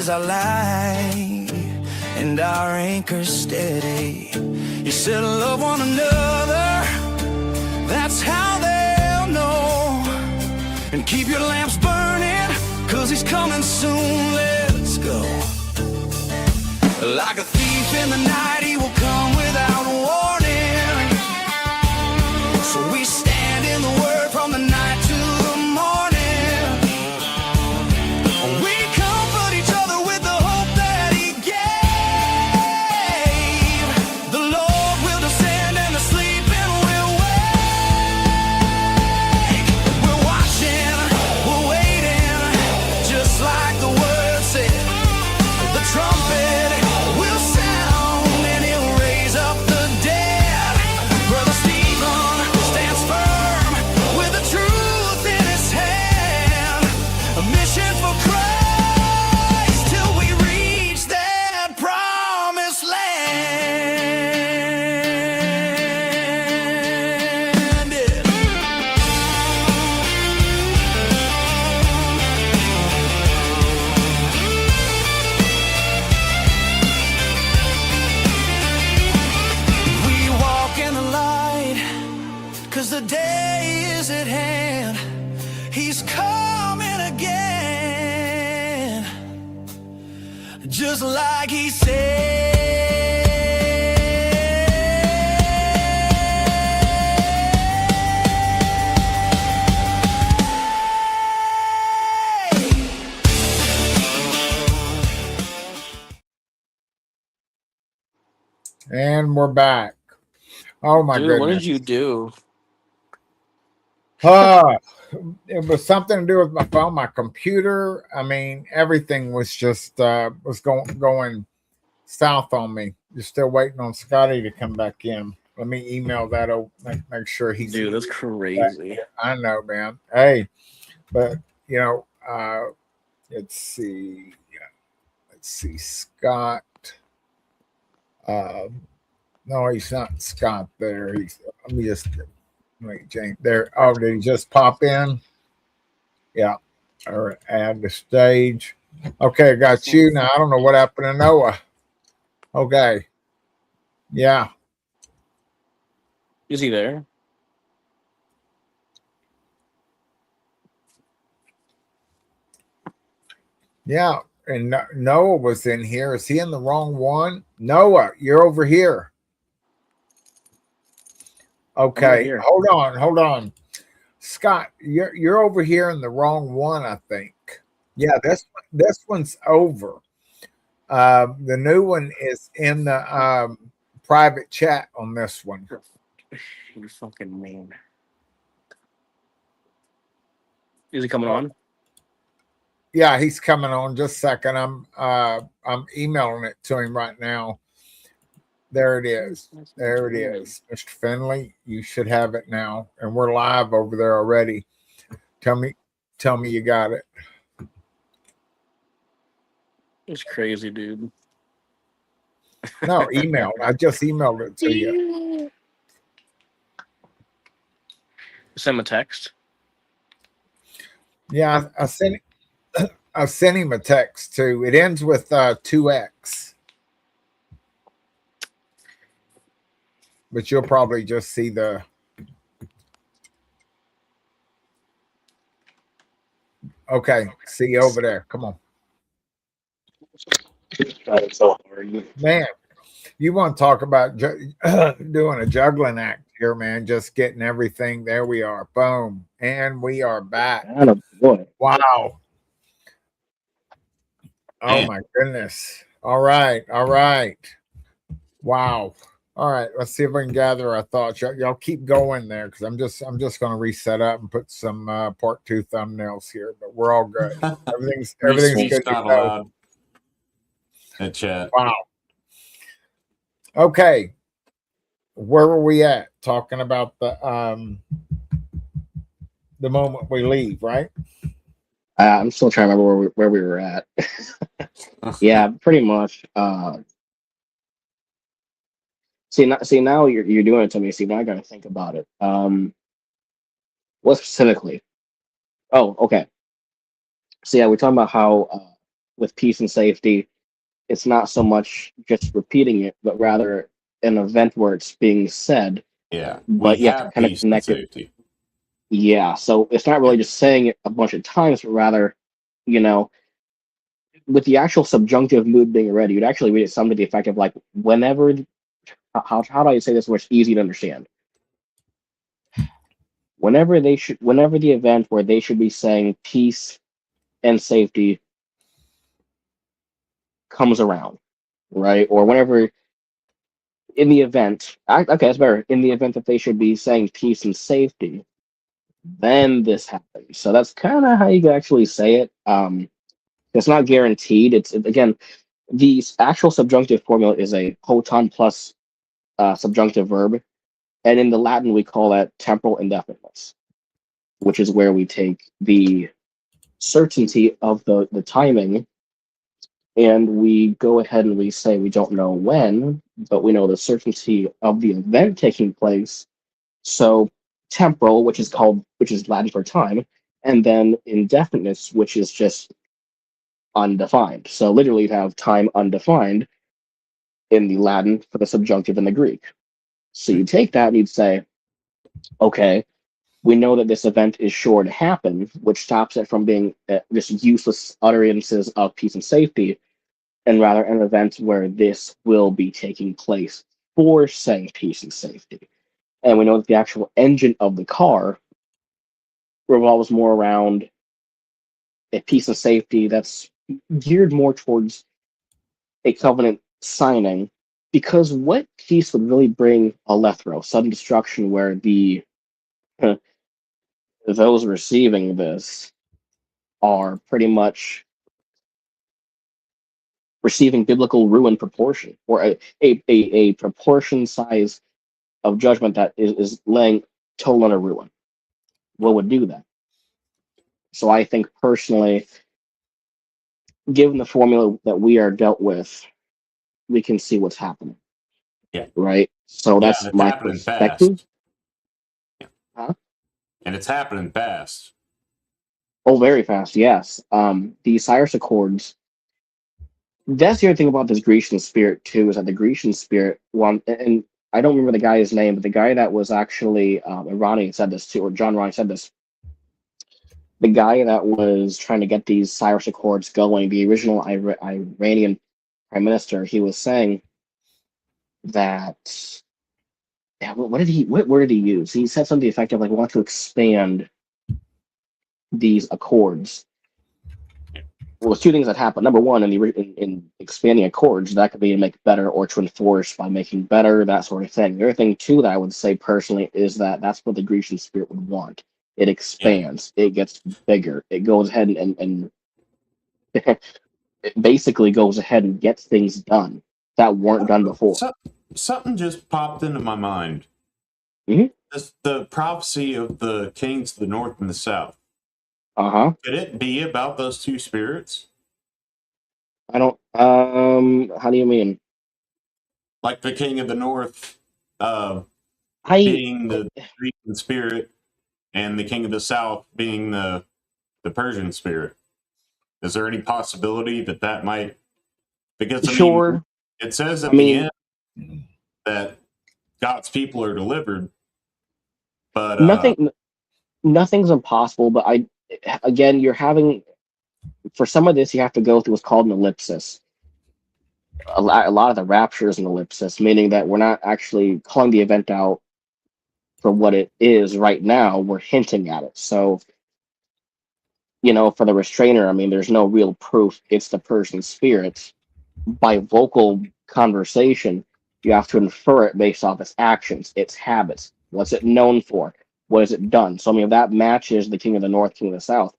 as our light and our anchor steady. You said love one another, that's how they'll know. And keep your lamps burning, 'cause he's coming soon. Let's go. Like a thief in the night, he will come without warning. So we stand in the word from the night to the morning. We comfort each other with the hope that he gave. The Lord will descend and the sleeping will wake. We're watching, we're waiting, just like the word said. The trumpet will sound and he'll raise up the dead. Brother Stephen stands firm with the truth in his hand. A mission for Christ till we reach that promised land. We walk in the light, 'cause the day is at hand. He's coming again, just like he said. And we're back. Oh my Dude, what did goodness. you do? It was something to do with my phone, my computer. I mean, everything was just was going south on me. You're still waiting on Scotty to come back in. Let me email that over, make sure he's Dude, that's crazy. I know, man. Hey, but you know, let's see, Scott. No, he's not Scott there. He's let me James there. Oh, did he just pop in? Yeah. Or add the stage. Okay, I got you now. I don't know what happened to Noah. Okay. Yeah. Is he there? Yeah. And Noah was in here. Is he in the wrong one? Noah, you're over here. Okay. Here. Hold on. Scott, you're over here in the wrong one, I think. Yeah, this one's over. The new one is in the private chat on this one. You fucking mean. Is he coming on? Yeah, he's coming on. Just a second. I'm emailing it to him right now. There it is. There it is. Mr. Finley, you should have it now. And we're live over there already. Tell me you got it. It's crazy, dude. No, email. I just emailed it to you. Send him a text. Yeah, I sent him a text too. It ends with 2X. But you'll probably just see the okay. See you over there. Come on. Man, you want to talk about doing a juggling act here, man. Just getting everything. There we are. Boom. And we are back. Boy. Wow. Oh my goodness. All right. Wow. All right, let's see if we can gather our thoughts. Y'all keep going there because I'm just going to reset up and put some part 2 thumbnails here, but we're all good. Everything's good. Not allowed. In chat. Wow. Okay, where were we at? Talking about the moment we leave, right? I'm still trying to remember where we were at. Yeah, pretty much. See now you're doing it to me. See, now I gotta think about it. What specifically? Oh, okay. So yeah, we're talking about how with peace and safety, it's not so much just repeating it, but rather an event where it's being said, Yeah. but We you have to have kind of peace and connect it. safety. Yeah, so it's not really just saying it a bunch of times, but rather, you know, with the actual subjunctive mood being ready, you'd actually read it something to the effect of like, whenever, how do I say this where it's easy to understand? Whenever the event where they should be saying peace and safety comes around, right? Or whenever in the event, okay, that's better. In the event that they should be saying peace and safety, then this happens. So that's kind of how you can actually say it. It's not guaranteed. Again, the actual subjunctive formula is a hoton plus subjunctive verb, and in the Latin we call that temporal indefiniteness, which is where we take the certainty of the timing, and we go ahead and we say we don't know when, but we know the certainty of the event taking place. So temporal, which is Latin for time, and then indefiniteness, which is just undefined. So literally you'd have time undefined in the Latin for the subjunctive in the Greek. So you take that and you'd say, okay, we know that this event is sure to happen, which stops it from being just useless utterances of peace and safety, and rather an event where this will be taking place for saying peace and safety. And we know that the actual engine of the car revolves more around a peace and safety that's geared more towards a covenant signing, because what peace would really bring Alethro? Sudden destruction where those receiving this are pretty much receiving biblical ruin proportion, or a proportion size of judgment that is laying total under ruin. What would do that? So I think personally, given the formula that we are dealt with, we can see what's happening. Yeah. Right? So Yeah, that's and it's my happening perspective. fast. Huh? And it's happening fast. Oh, very fast, yes. The Cyrus Accords, that's the other thing about this Grecian spirit, too, is that the Grecian spirit, one, and I don't remember the guy's name, but the guy that was actually, and Ronnie said this too, or John Ronnie said this, the guy that was trying to get these Cyrus Accords going, the original Iranian prime minister, he was saying that, yeah, what word did he use? He said something effective like, we want to expand these accords. Well, there's two things that happen. Number one, in expanding accords, that could be to make better or to enforce by making better, that sort of thing. The other thing, too, that I would say personally is that that's what the Grecian spirit would want. It expands. It gets bigger. It goes ahead and it basically goes ahead and gets things done that weren't done before. Something just popped into my mind. Mhm. The prophecy of the kings of the north and the south. Uh-huh. Could it be about those two spirits? I don't, how do you mean? Like the king of the north being the Grecian spirit and the king of the south being the Persian spirit. Is there any possibility that might, because I Sure. mean, it says at the end that God's people are delivered, but nothing's impossible, but again, you're having, for some of this, you have to go through what's called an ellipsis. A lot of the rapture is an ellipsis, meaning that we're not actually calling the event out for what it is right now. We're hinting at it. So, for the restrainer, I mean, there's no real proof it's the person's spirit. By vocal conversation, you have to infer it based off its actions, its habits. What's it known for? What has it done? So, I mean, if that matches the king of the north, king of the south,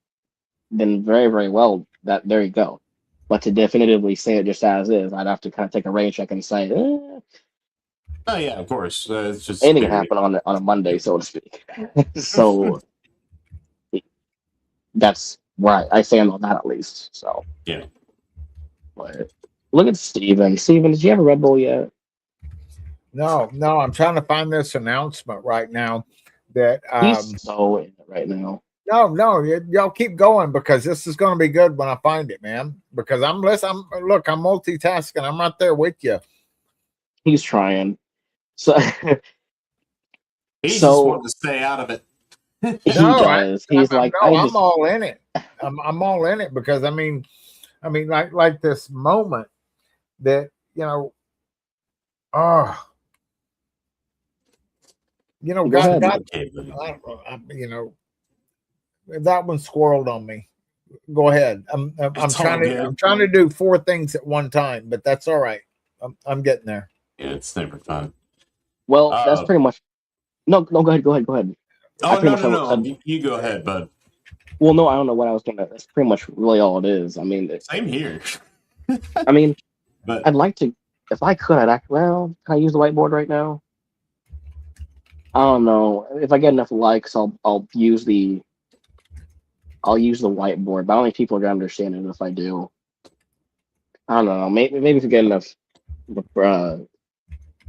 then very, very well, there you go. But to definitively say it just as is, I'd have to kind of take a rain check and say, oh yeah, of course, it's just anything can happen on a Monday, so to speak. So that's where I stand on that, at least. So yeah. But look at Steven. Steven, did you have a Red Bull yet? No, I'm trying to find this announcement right now that He's so in it right now. No, y'all keep going because this is going to be good when I find it, man. Because I'm multitasking. I'm right there with you. He's trying. So He's just so wanting to stay out of it. he No, does. He's like, I I'm just all in it. I'm all in it because I mean, like this moment that oh, go ahead. God, Okay, buddy. that one squirreled on me. Go ahead. I'm It's all trying to good. do four things at one time, but that's all right. I'm getting there. Yeah, it's never fun. Well, that's Uh, pretty much no, go ahead, go ahead. I oh pretty no, much no, no! said. You go ahead, bud. Well, no, I don't know what I was gonna. That's pretty much really all it is. I mean, Same here. I mean, But I'd like to, if I could, I'd act. Well, can I use the whiteboard right now? I don't know. If I get enough likes, I'll use the whiteboard. But I don't think people are gonna understand it if I do. I don't know. Maybe if we get enough uh,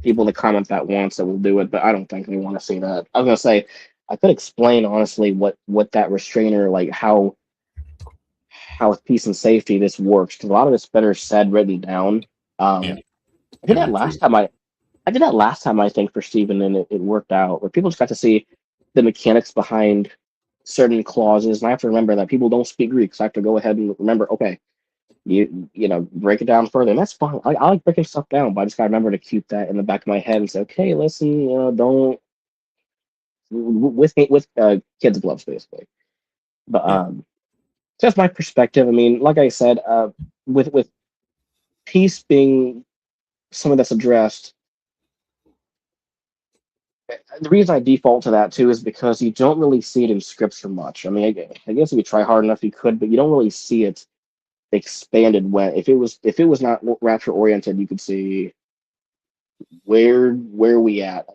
people to comment that once, that will do it. But I don't think they want to see that. I was gonna say I could explain honestly what that restrainer, like how with peace and safety this works, because a lot of it's better said written down. yeah, I did that last time. I did that last time, I think, for Steven, and it worked out. Where people just got to see the mechanics behind certain clauses, and I have to remember that people don't speak Greek, so I have to go ahead and remember. Okay, break it down further, and that's fine. I like breaking stuff down, but I just got to remember to keep that in the back of my head and say, okay, listen, don't with kids gloves basically. But yeah. that's my perspective. I mean, like I said, with peace being something that's addressed. The reason I default to that too is because you don't really see it in scripture much. I mean, I guess if you try hard enough, you could, but you don't really see it expanded. When if it was not rapture oriented, you could see where we at.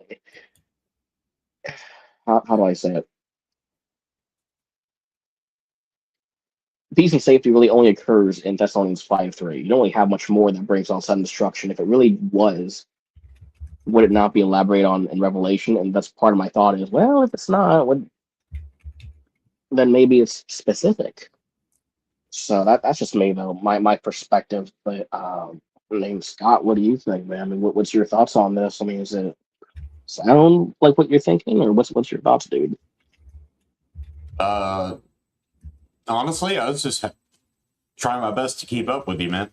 How do I say it? Peace and safety really only occurs in Thessalonians 5:3. You don't really have much more that brings on sudden destruction. If it really was, would it not be elaborated on in Revelation? And that's part of my thought is, well, if it's not, then maybe it's specific. So that's just me though, my perspective. But name Scott, what do you think, man? I mean, what's your thoughts on this? I mean, is it sound like what you're thinking, or what's your thoughts, dude? Honestly, I was just trying my best to keep up with you, man.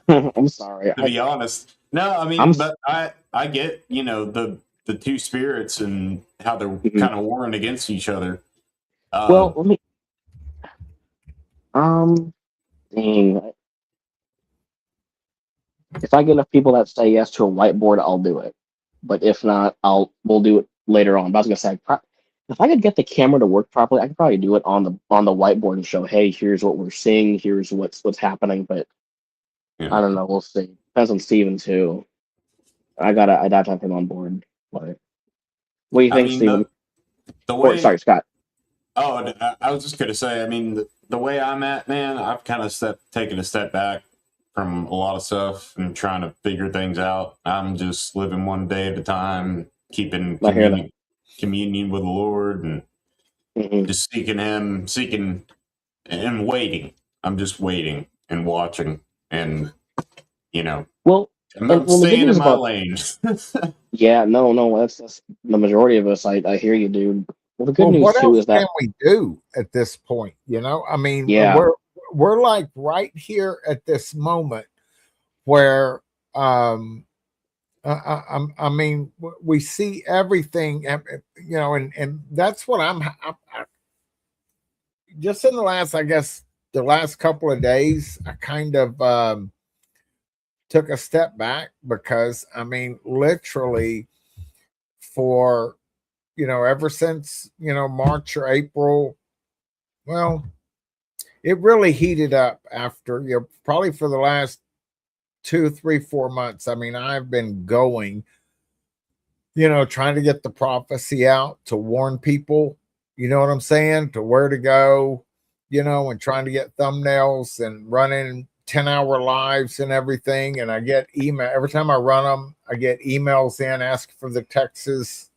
I'm sorry. To be honest, no, I mean, I'm but I get the two spirits and how they're Mhm. kind of warring against each other. Well, let me. Dang. If I get enough people that say yes to a whiteboard, I'll do it. But if not, we'll do it later on. But I was gonna say, if I could get the camera to work properly, I could probably do it on the whiteboard and show, hey, here's what we're seeing, here's what's happening. But Yeah. I don't know. We'll see. Depends on Steven too. I'd have to have him on board. But what do you I think, mean, Steven? the way. Sorry, Scott. Oh, I was just gonna say. I mean, the way I'm at, man, I've kind of taken a step back from a lot of stuff and trying to figure things out. I'm just living one day at a time, keeping I hear that. communion with the Lord, and Mhm. just seeking and waiting. I'm just waiting and watching, and Well, I'm the good staying news in my about lane. yeah, no, that's the majority of us. I hear you, dude. Well, the good Well, news what too else is that can we do at this point? I mean, yeah, we're like right here at this moment where I mean, we see everything, and that's what just in the last, I guess, the last couple of days, I kind of took a step back because, I mean, literally for, ever since, March or April, well, it really heated up after, probably for the last 2, 3, 4 months. I mean, I've been going, trying to get the prophecy out to warn people, you know what I'm saying, to where to go, and trying to get thumbnails and running 10-hour lives and everything. And I get email every time I run them, I get emails in asking for the Texas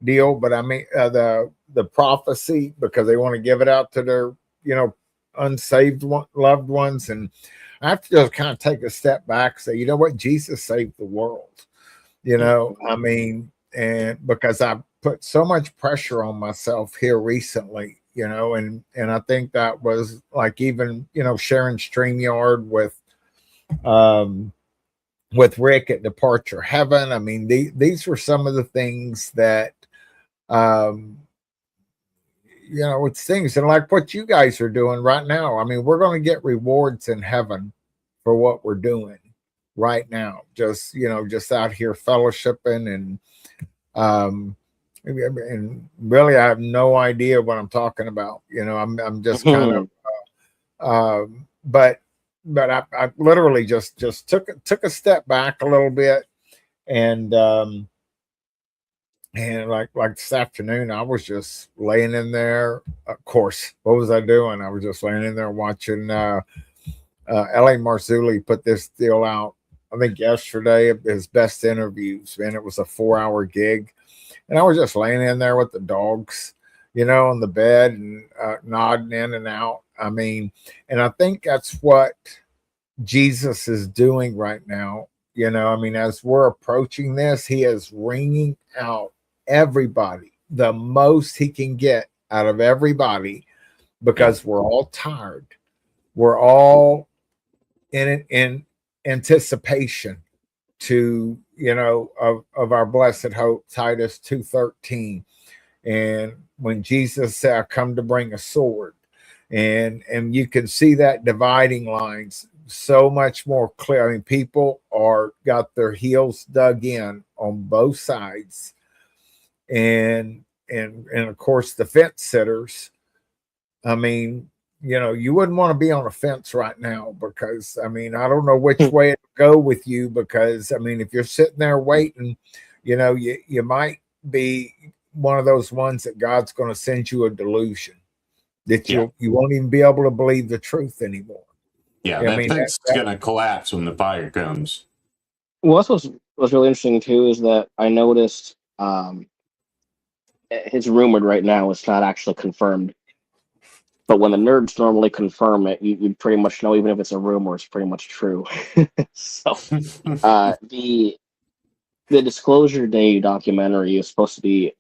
deal. But I mean, the the prophecy because they want to give it out to their, unsaved loved ones. And I have to just kind of take a step back and say, you know what? Jesus saved the world. I mean, and because I put so much pressure on myself here recently, and I think that was like even, sharing StreamYard with Rick at Departure Heaven. I mean, these were some of the things that, it's things and like what you guys are doing right now. I mean, we're going to get rewards in heaven for what we're doing right now. Just out here fellowshipping and really, I have no idea what I'm talking about. I'm just kind of, but I literally just took a step back a little bit, and like this afternoon, I was just laying in there. Of course, what was I doing? I was just laying in there watching L.A. Marzulli put this deal out. I think yesterday, his best interviews, man. It was a 4-hour gig, and I was just laying in there with the dogs, on the bed and nodding in and out. I mean, and I think that's what Jesus is doing right now. I mean, as we're approaching this, he is wringing out everybody the most he can get out of everybody because we're all tired. We're all in anticipation to, of our blessed hope, Titus 2:13. And when Jesus said, I come to bring a sword, and you can see that dividing lines so much more clear. I mean, people got their heels dug in on both sides, and of course the fence sitters. I mean, you wouldn't want to be on a fence right now because I mean, I don't know which way it would go with you, because I mean, if you're sitting there waiting, you might be one of those ones that God's going to send you a delusion that you won't even be able to believe the truth anymore. Yeah, I mean, thing's going to collapse when the fire comes. Well, that's what's really interesting too is that I noticed it's rumored right now. It's not actually confirmed. But when the nerds normally confirm it, you pretty much know, even if it's a rumor, it's pretty much true. So the Disclosure Day documentary is supposed to be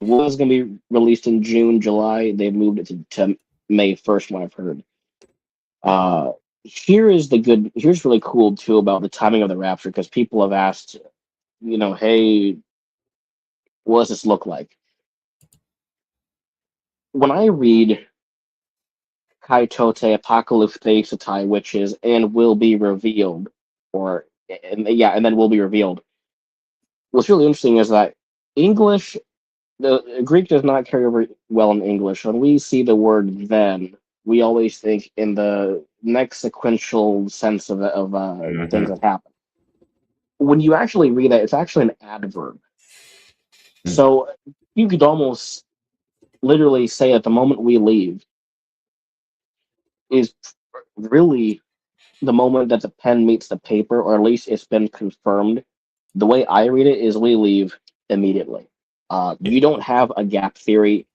was going to be released in June, July. They've moved it to May 1st, what I've heard. Here's really cool too about the timing of the rapture, because people have asked, hey, what does this look like? When I read Kai Tote Apocalypse Theatai, which is and will be revealed, and then will be revealed. What's really interesting is that English, the Greek does not carry over well in English. When we see the word then, we always think in the next sequential sense of things that happen. When you actually read that, it's actually an adverb. So you could almost literally say at the moment we leave is really the moment that the pen meets the paper, or at least it's been confirmed. The way I read it is we leave immediately. You don't have a gap theory.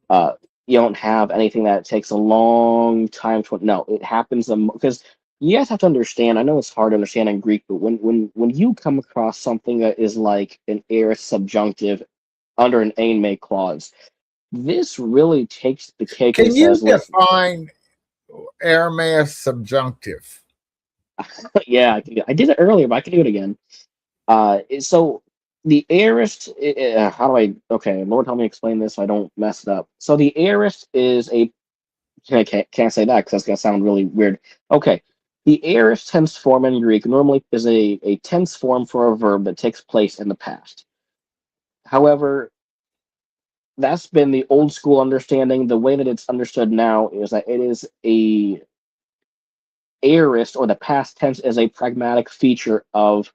You don't have anything that takes a long time to. No, it happens because you guys have to understand. I know it's hard to understand in Greek, but when you come across something that is like an aorist subjunctive under an einme clause, this really takes the cake. Can and you says, define Aramaic subjunctive? Yeah, I did it earlier, but I can do it again. So the aorist, Lord help me explain this so I don't mess it up. So the aorist is can't say that because that's going to sound really weird. Okay. The aorist tense form in Greek normally is a tense form for a verb that takes place in the past. However, that's been the old school understanding. The way that it's understood now is that it is a aorist, or the past tense is a pragmatic feature of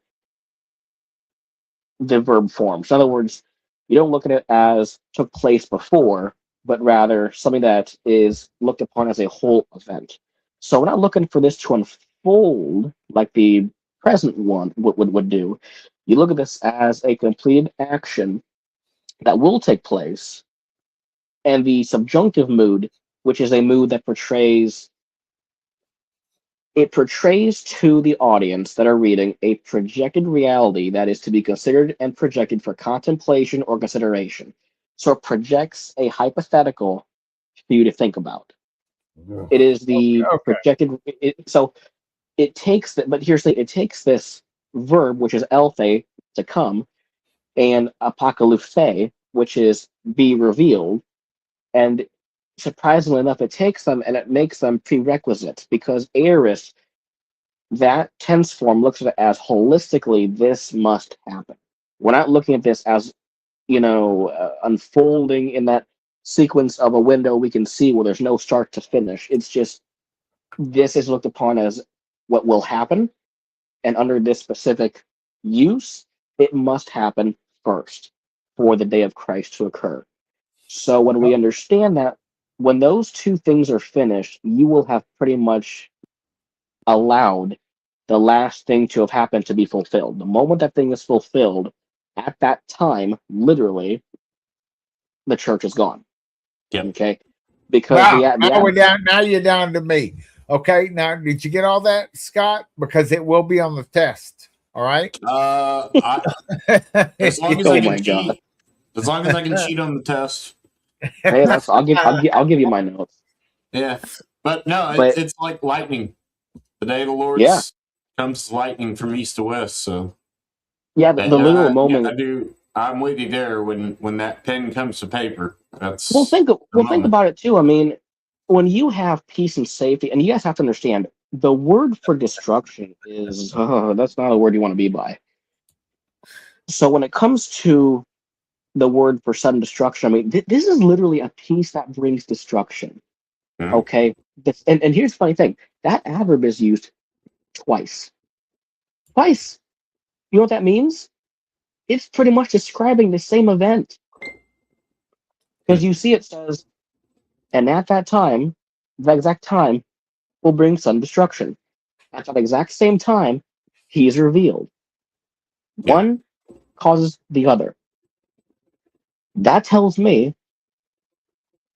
the verb form. So in other words, you don't look at it as took place before, but rather something that is looked upon as a whole event. So we're not looking for this to unfold like the present one would do. You look at this as a completed action that will take place And the subjunctive mood, which is a mood that portrays to the audience that are reading a projected reality that is to be considered and projected for contemplation or consideration. So it projects a hypothetical for you to think about. It is the Okay. projected. So it takes that, but here's the it takes this verb, which is elthe, to come, and apocalypse, which is be revealed, and surprisingly enough, it takes them and it makes them prerequisites because aorist, that tense form, looks at it as holistically, this must happen. We're not looking at this as, unfolding in that sequence of a window we can see where there's no start to finish. It's just, this is looked upon as what will happen. And under this specific use, it must happen first for the day of Christ to occur. So when we understand that, when those two things are finished, you will have pretty much allowed the last thing to have happened to be fulfilled. The moment that thing is fulfilled, at that time, literally, the church is gone. Yep. Okay? Because Wow, now we're down. Now you're down to me. Okay. Now, did you get all that, Scott? Because it will be on the test. All right. As long as Oh I my can God. cheat, as long as I can cheat on the test. Hey, I'll give you my notes. Yeah, but no, But- it's like lightning. The day of the Lord Yeah. comes lightning from east to west. So Yeah, the and, literal yeah, moment. I do. I'm with you there when that pen comes to paper. That's Well, think moment. about it too. I mean, when you have peace and safety, and you guys have to understand, the word for destruction is that's not a word you want to be by. So when it comes to the word for sudden destruction, I mean, this is literally a peace that brings destruction. Mhm. Okay, and here's the funny thing: that adverb is used twice. Twice. You know what that means? It's pretty much describing the same event. Because you see, it says, and at that time, the exact time, will bring sudden destruction. At that exact same time, he is revealed. One causes the other. That tells me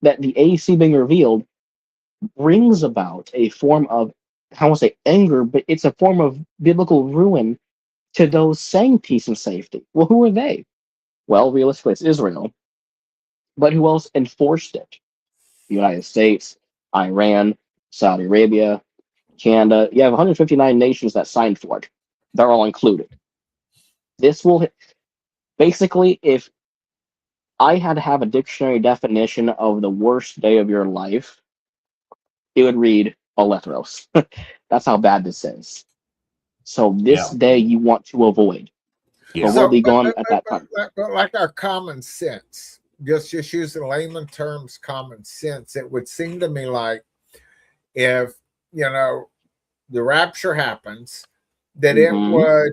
that the AC being revealed brings about a form of, I won't say anger, but it's a form of biblical ruin to those saying peace and safety. Well, who are they? Well, realistically, it's Israel. But who else enforced it? The United States, Iran, Saudi Arabia, Canada. You have 159 nations that signed for it. They're all included. This will basically, if I had to have a dictionary definition of the worst day of your life, it would read Alethros. That's how bad this is. So this day you want to avoid. Yeah. But we'll be gone at that time. But like our common sense, just using layman terms, common sense, it would seem to me like if the rapture happens, that it Mhm. would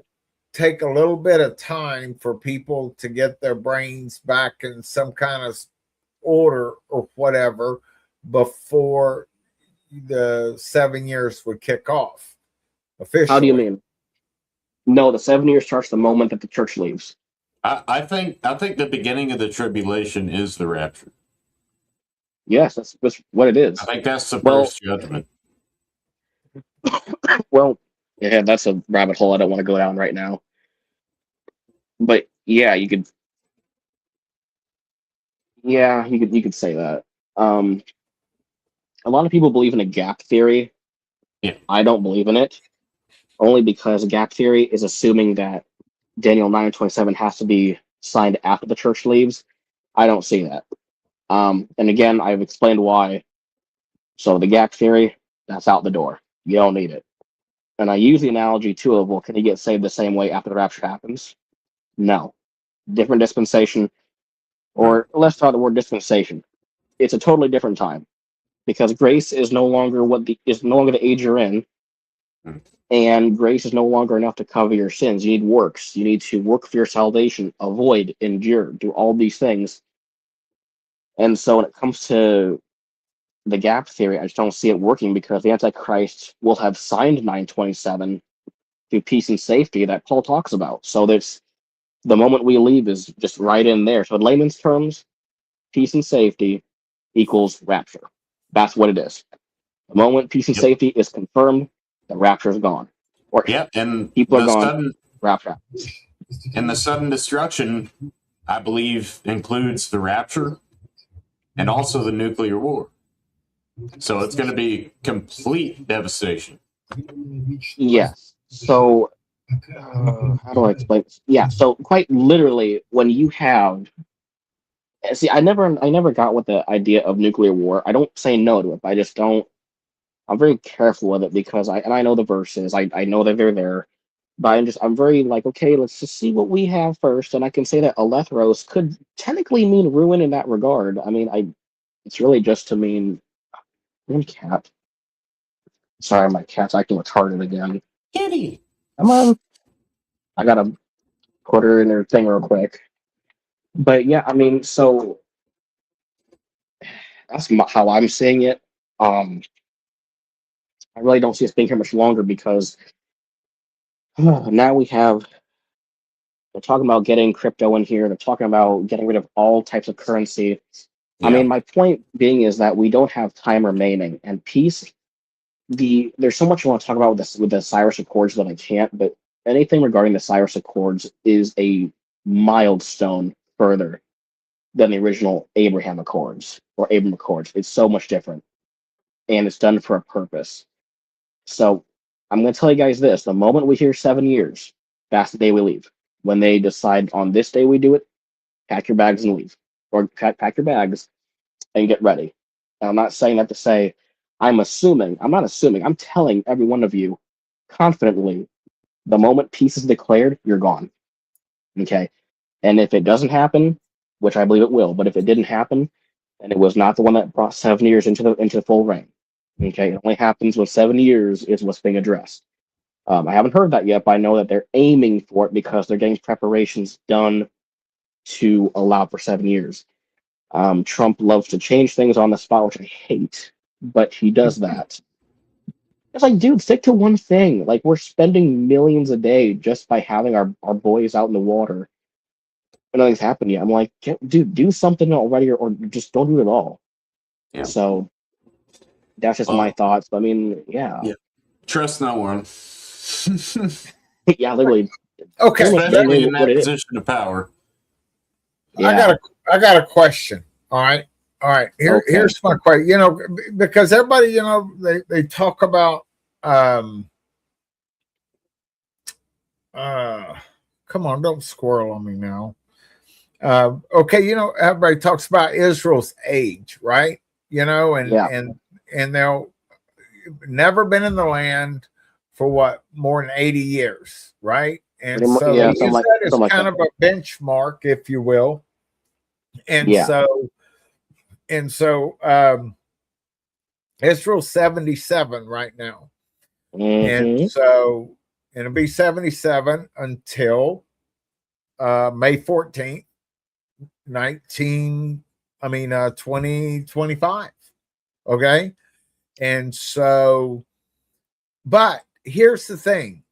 take a little bit of time for people to get their brains back in some kind of order or whatever before the 7 years would kick off officially. How do you mean? No, the 7 years starts the moment that the church leaves. I think the beginning of the tribulation is the rapture. Yes, that's what it is. I think that's the Well- first judgment. Well, yeah, that's a rabbit hole I don't want to go down right now. But yeah, you could say that. A lot of people believe in a gap theory. Yeah. I don't believe in it, only because gap theory is assuming that Daniel 9:27 has to be signed after the church leaves. I don't see that. And again, I've explained why. So the gap theory, that's out the door. You don't need it. And I use the analogy too of, well, can you get saved the same way after the rapture happens? No. Different dispensation, or let's talk the word dispensation. It's a totally different time because grace is no longer the age you're in, and grace is no longer enough to cover your sins. You need works. You need to work for your salvation, avoid, endure, do all these things. And so when it comes to the gap theory, I just don't see it working because the Antichrist will have signed 927 through peace and safety that Paul talks about. So that's the moment we leave is just right in there. So in layman's terms, peace and safety, equals rapture. That's what it is. The moment peace and Yep. safety is confirmed, the rapture is gone. Or Yep, and people are the gone, sudden rapture. destruction, I believe, includes the rapture and also the nuclear war. So it's going to be complete devastation. Yes. So how do I explain this? Yeah. So quite literally, when you have see, I never got with the idea of nuclear war. I don't say no to it, but I just don't. I'm very careful with it because I know the verses. I know that they're there, but I'm very like, okay, let's just see what we have first. And I can say that Alethros could technically mean ruin in that regard. I mean, it's really just to mean cat. Sorry, my cat's acting retarded again. Kitty. Come on. I gotta put her in her thing real quick. But yeah, I mean, so that's how I'm seeing it. I really don't see us being here much longer because now they're talking about getting crypto in here. They're talking about getting rid of all types of currency. Yeah. I mean, my point being is that we don't have time remaining, and peace. There's so much I want to talk about with this with the Cyrus Accords that I can't. But anything regarding the Cyrus Accords is a milestone further than the original Abraham Accords or Abram Accords. It's so much different, and it's done for a purpose. So I'm going to tell you guys this: the moment we hear 7 years, that's the day we leave. When they decide on this day we do it, pack your bags and leave, or pack your bags and get ready. And I'm not saying that to say I'm assuming. I'm not assuming. I'm telling every one of you confidently: the moment peace is declared, you're gone. Okay. And if it doesn't happen, which I believe it will, but if it didn't happen, and it was not the one that brought 7 years into the full reign, okay, it only happens when 7 years is what's being addressed. I haven't heard that yet, but I know that they're aiming for it because they're getting preparations done to allow for 7 years. Trump loves to change things on the spot, which I hate, but he does that. It's like, dude, stick to one thing. Like, we're spending millions a day just by having our boys out in the water. And nothing's happened yet. I'm like, dude, do something already, or just don't do it at all. Yeah. So that's just my thoughts. But I mean, yeah. Trust no one. Yeah, literally. Okay, Especially in that what it is. position of power. Yeah. I got a question. All right. Okay. Here's my question. You know, because everybody, you know, they talk about come on, don't squirrel on me now. Okay, you know, everybody talks about Israel's age, right? You know, and they'll never been in the land for what, more than 80 years, right? And so yeah, they use that as kind of a benchmark, if you will. And so Israel's 77 right now. Mm-hmm. And so it'll be 77 until May 14th, 2025. Okay. And so, but here's the thing.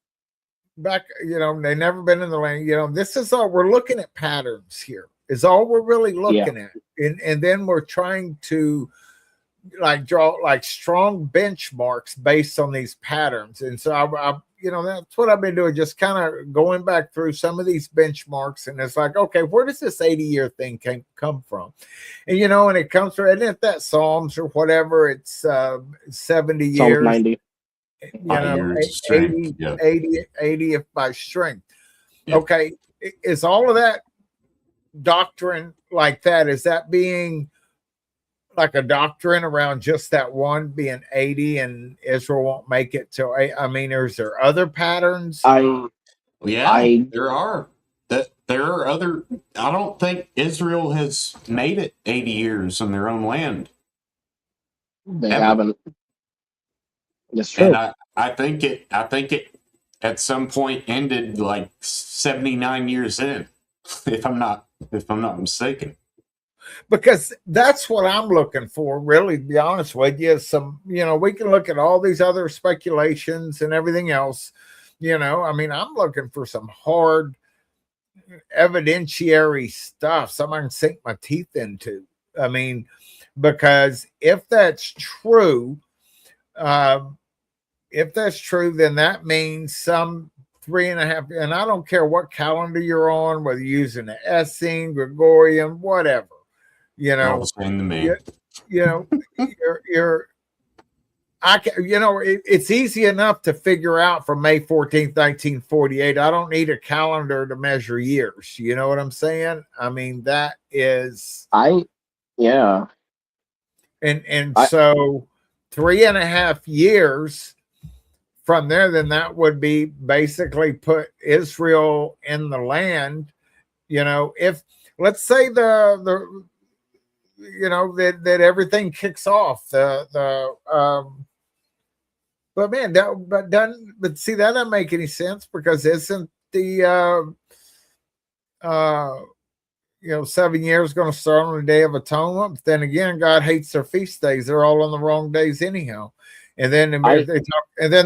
Back, you know, they've never been in the land. You know, this is all we're looking at, patterns here is all we're really looking at. And then we're trying to like draw like strong benchmarks based on these patterns. And so I you know, that's what I've been doing, just kind of going back through some of these benchmarks. And it's like, okay, where does this 80-year thing come from? And, you know, and it comes from, and if that Psalms or whatever, it's 70 years. 90. You know, 80 if by strength. Yeah. Okay. Is all of that doctrine like that? Is that being like a doctrine around just that one being 80 and Israel won't make it till 8? I mean, is there other patterns? There are. There are other. I don't think Israel has made it 80 years on their own land. They haven't. That's true. And I think it at some point ended like 79 years in, if I'm not mistaken. Because that's what I'm looking for, really, to be honest with you. Some, you know, we can look at all these other speculations and everything else. You know, I mean, I'm looking for some hard evidentiary stuff, something I can sink my teeth into. I mean, because if that's true, um, then that means some 3.5, and I don't care what calendar you're on, whether you're using the Essene, Gregorian, whatever, you All know, the same to me. you, you know, you're it's easy enough to figure out from May 14th, 1948. I don't need a calendar to measure years. You know what I'm saying? I mean, that is, Yeah. and I so 3.5 years from there, then that would be basically put Israel in the land. If let's say the that everything kicks off but man, but see, that doesn't make any sense, because isn't the 7 years going to start on the Day of Atonement? But then again, God hates their feast days; they're all on the wrong days anyhow. And then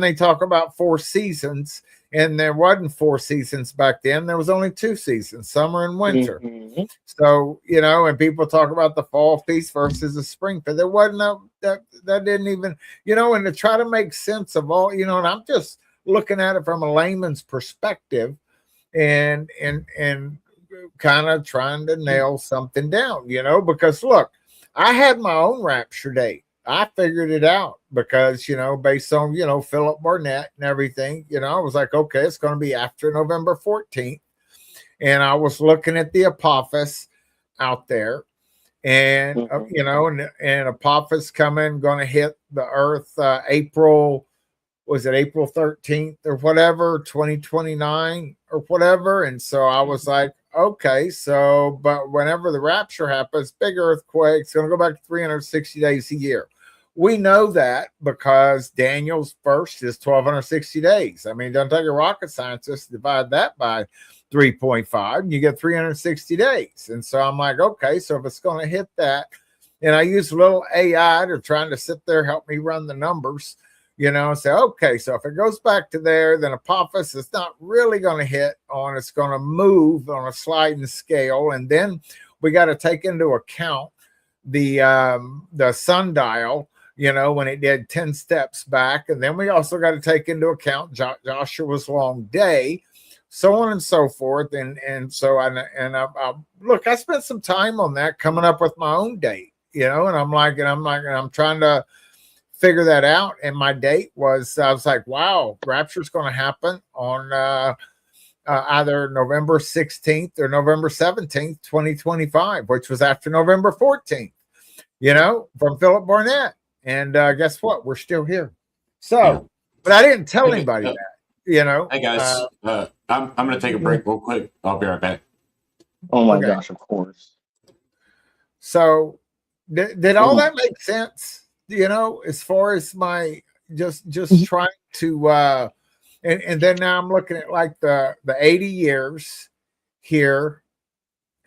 they talk about 4 seasons, and there wasn't 4 seasons back then. There was only 2 seasons, summer and winter. Mhm. So, and people talk about the fall feast versus the spring feast. There wasn't that didn't even, and to try to make sense of all, and I'm just looking at it from a layman's perspective, and kind of trying to nail something down, because look, I had my own rapture date. I figured it out because, based on, Philip Barnett and everything, I was like, okay, it's going to be after November 14th. And I was looking at the Apophis out there, and, and Apophis coming, going to hit the earth April 13th or whatever, 2029 or whatever. And so I was like, okay, so, but whenever the rapture happens, big earthquake, it's going to go back to 360 days a year. We know that because Daniel's first is 1,260 days. I mean, it doesn't take a rocket scientist to divide that by 3.5, and you get 360 days. And so I'm like, okay, so if it's going to hit that, and I use a little AI to trying to sit there, help me run the numbers, and say, okay, so if it goes back to there, then Apophis is not really going to hit on, it's going to move on a sliding scale. And then we got to take into account the sundial, when it did 10 steps back. And then we also got to take into account Joshua's long day, so on and so forth. And so I look, I spent some time on that, coming up with my own date, and I'm trying to figure that out. And my date was, I was like, wow, rapture's going to happen on either November 16th or November 17th, 2025, which was after November 14th, from Philip Barnett. And guess what? We're still here. So, but I didn't tell anybody that, Hey guys, I'm going to take a break real quick. I'll be right back. Oh my gosh, of course. So did all that make sense? As far as my just trying to and then now I'm looking at like the 80 years here,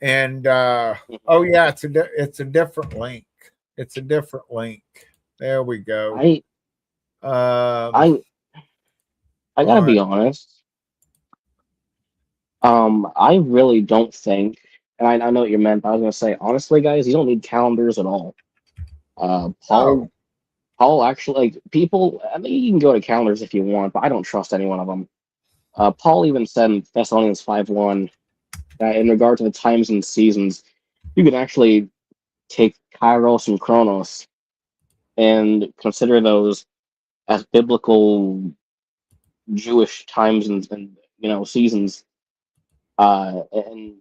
and oh yeah, it's a different link. It's a different link. There we go. I gotta be honest. I really don't think, and I know what you meant, but I was gonna say, honestly, guys, you don't need calendars at all. Paul actually, like, people, I mean, you can go to calendars if you want, but I don't trust any one of them. Paul even said in Thessalonians 5:1 that in regard to the times and seasons, you can actually take Kairos and Chronos and consider those as biblical Jewish times and seasons. And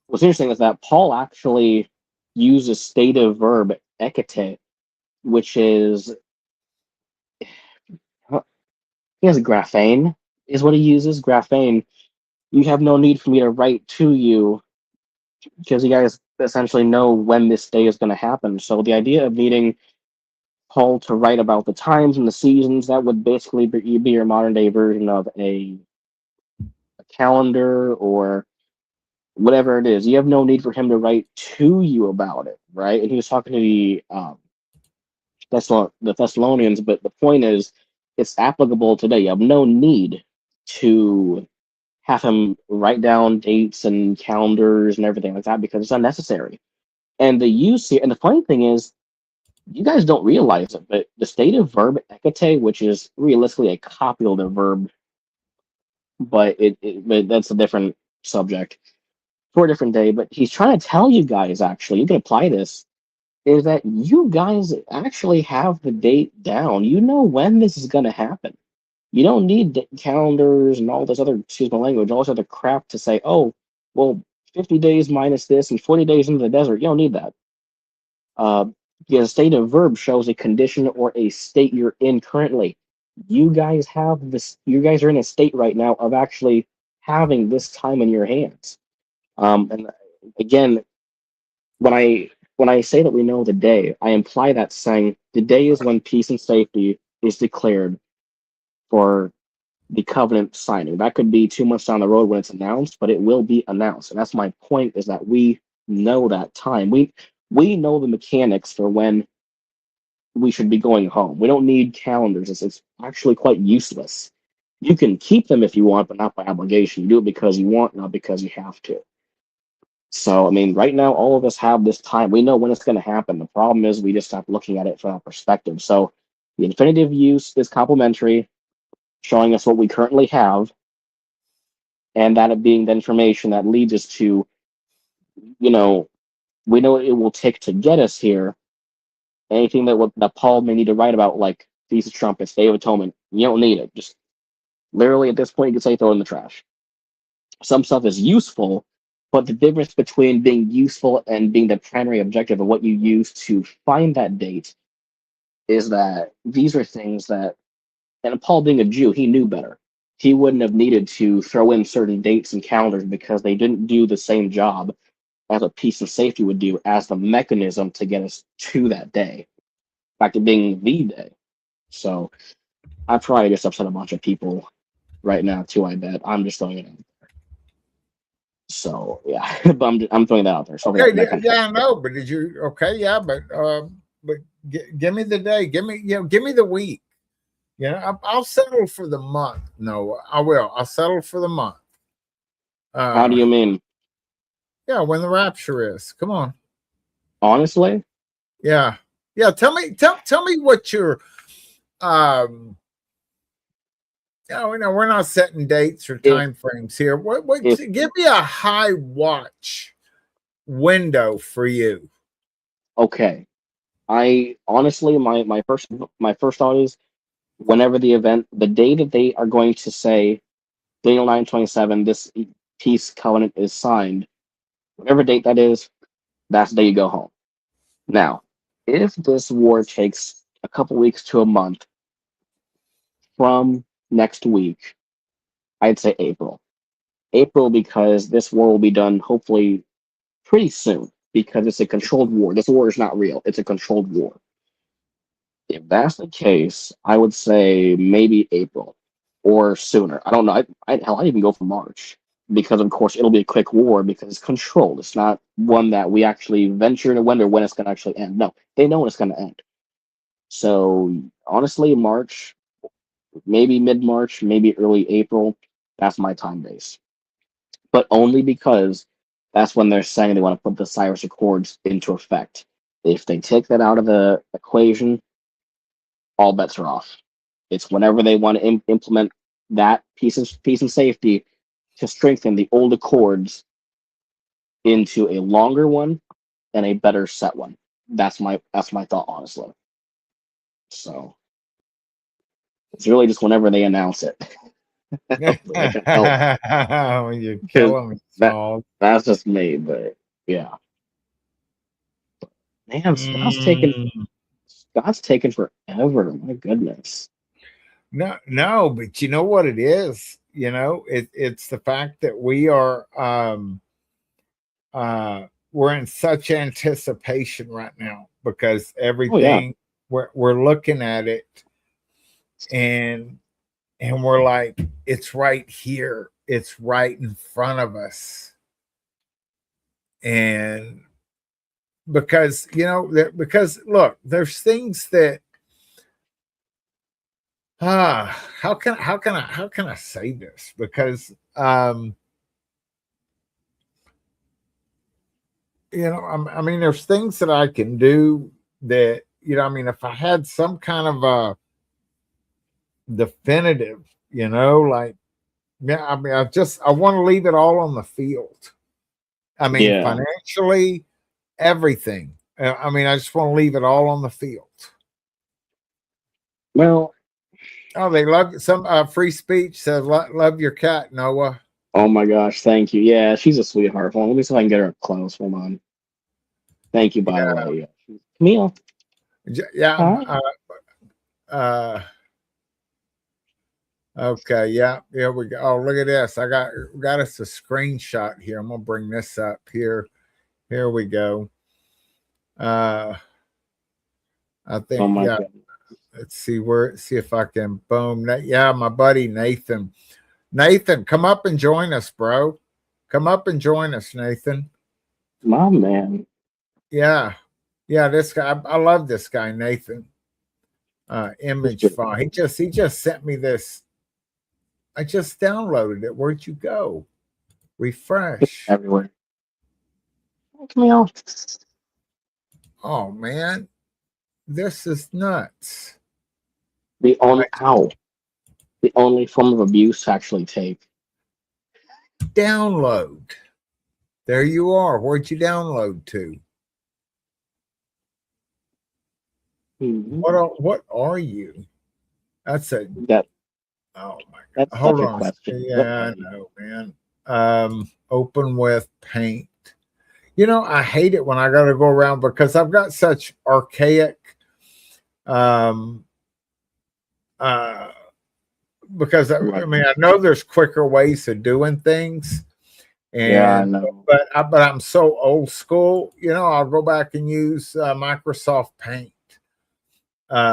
what's interesting is that Paul actually uses stative verb ekete, which is, he has graphane, is what he uses. Graphane. You have no need for me to write to you, because you guys essentially know when this day is going to happen. So the idea of needing Paul to write about the times and the seasons, that would basically be your modern day version of a calendar or whatever it is. You have no need for him to write to you about it, right? And he was talking to the Thessalonians, but the point is, it's applicable today. You have no need to have him write down dates and calendars and everything like that, because it's unnecessary. And the use here, and the funny thing is, You guys don't realize it, but the stative verb ekate, which is realistically a copulative verb, but that's a different subject for a different day. But he's trying to tell you guys, actually, you can apply this, is that you guys actually have the date down. You know when this is going to happen. You don't need calendars and all this other, excuse my language, all this other crap to say, oh, well, 50 days minus this and 40 days into the desert. You don't need that. Because a state of verb shows a condition or a state you're in currently. You guys have this, you guys are in a state right now of actually having this time in your hands. And again, when I say that we know the day, I imply that saying the day is when peace and safety is declared for the covenant signing. That could be 2 months down the road when it's announced, but it will be announced. And that's my point, is that we know that time. We know the mechanics for when we should be going home. We don't need calendars. It's actually quite useless. You can keep them if you want, but not by obligation. You do it because you want, not because you have to. So, I mean, right now, all of us have this time. We know when it's going to happen. The problem is we just stop looking at it from that perspective. So, the infinitive use is complementary, showing us what we currently have, and that it being the information that leads us to, you know, we know what it will take to get us here. Anything that Paul may need to write about, like Feast of Trumpets, Day of Atonement, you don't need it. Just literally at this point, you can say throw it in the trash. Some stuff is useful, but the difference between being useful and being the primary objective of what you use to find that date is that these are things that, and Paul being a Jew, he knew better. He wouldn't have needed to throw in certain dates and calendars because they didn't do the same job as a peace and safety would do as the mechanism to get us to that day, back to being the day. So I probably just upset a bunch of people right now too. I bet I'm just throwing it out there. So yeah, but I'm throwing that out there. So Okay, that kind of yeah, I know, but did you? Okay, yeah, but give me the day. Give me give me the week. You know, I'll settle for the month. No, I will. I'll settle for the month. How do you mean? Yeah, when the rapture is. Come on. Honestly, Yeah, yeah. Tell me what your you know, we're not setting dates or time frames here. What give me a high watch window for you? okay. I honestly, my first thought is whenever the event, the day that they are going to say Daniel 9:27, this peace covenant is signed, whatever date that is, that's the day you go home. Now, if this war takes a couple weeks to a month from next week, I'd say April. April, because this war will be done hopefully pretty soon, because it's a controlled war. This war is not real. It's a controlled war. If that's the case, I would say maybe April or sooner. I don't know. I'd even go for March, because of course it'll be a quick war because it's controlled. It's not one that we actually venture to wonder when it's going to actually end. No, they know when it's going to end. So honestly, March, maybe mid-March, maybe early April. That's my time base, but only because that's when they're saying they want to put the Cyrus Accords into effect. If they take that out of the equation, all bets are off. It's whenever they want to implement that peace and safety to strengthen the old accords into a longer one and a better set one. That's my thought, honestly. So it's really just whenever they announce it. When you kill them, that's just me, but yeah. Man, Scott's taken forever. My goodness. No, but you know what it is? You know, it's the fact that we are we're in such anticipation right now because everything we're looking at it and we're like, it's right here, it's right in front of us. And because because look, there's things that how can I say this? Because I mean, there's things that I can do that I mean, if I had some kind of a definitive, like, yeah, I mean, I want to leave it all on the field. I mean, Yeah. financially, everything. I mean, I just want to leave it all on the field. Well, Oh, they love some free speech says, love your cat, Noah. oh my gosh, thank you. Yeah, she's a sweetheart. Hold on, let me see if I can get her up close. Hold on. Thank you, by the way. Yeah. Camille. Yeah. Hi. Okay. Yeah. Here we go. Oh, look at this. I got us a screenshot here. I'm going to bring this up here. Here we go. I think, Oh my yeah. God. Let's see if I can boom that. Yeah, my buddy Nathan. Nathan, come up and join us, bro. Come up and join us, Nathan. My man. Yeah. Yeah, this guy. I love this guy, Nathan. Image file. He just sent me this. I just downloaded it. Where'd you go? Refresh. Everywhere. Camille. Oh man. This is nuts. The only form of abuse to actually take. Download. There you are. Where'd you download to? Mm-hmm. What are you? That's a That oh my god. that's Hold such a on. question. Yeah, I know, man. Open with paint. I hate it when I gotta go around because I've got such archaic because I mean I know there's quicker ways of doing things. And Yeah, I know. but I'm so old school, I'll go back and use Microsoft Paint.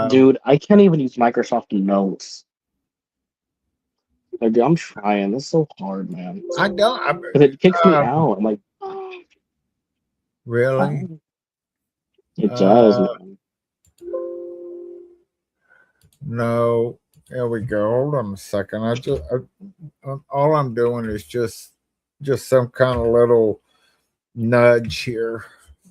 Dude, I can't even use Microsoft Notes. Like, dude, I'm trying. This is so hard, man. I don't. Because it kicks me out. I'm like, Really? it does, man. No. There we go. Hold on a second. All I'm doing is just some kind of little nudge here.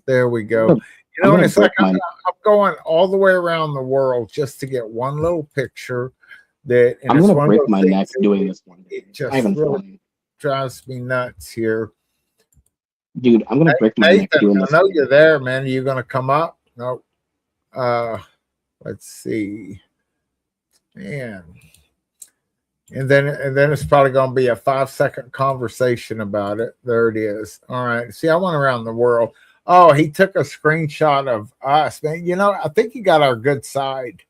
There we go. And it's like I'm going all the way around the world just to get one little picture. I'm gonna break my neck doing this one. It just really drives me nuts here. Dude, I'm gonna break my neck doing this. I know you're there, man. Are you gonna come up? No. Let's see. Man. And then it's probably gonna be a 5-second conversation about it. There it is. All right. See, I went around the world. Oh, he took a screenshot of us, man. I think he got our good side.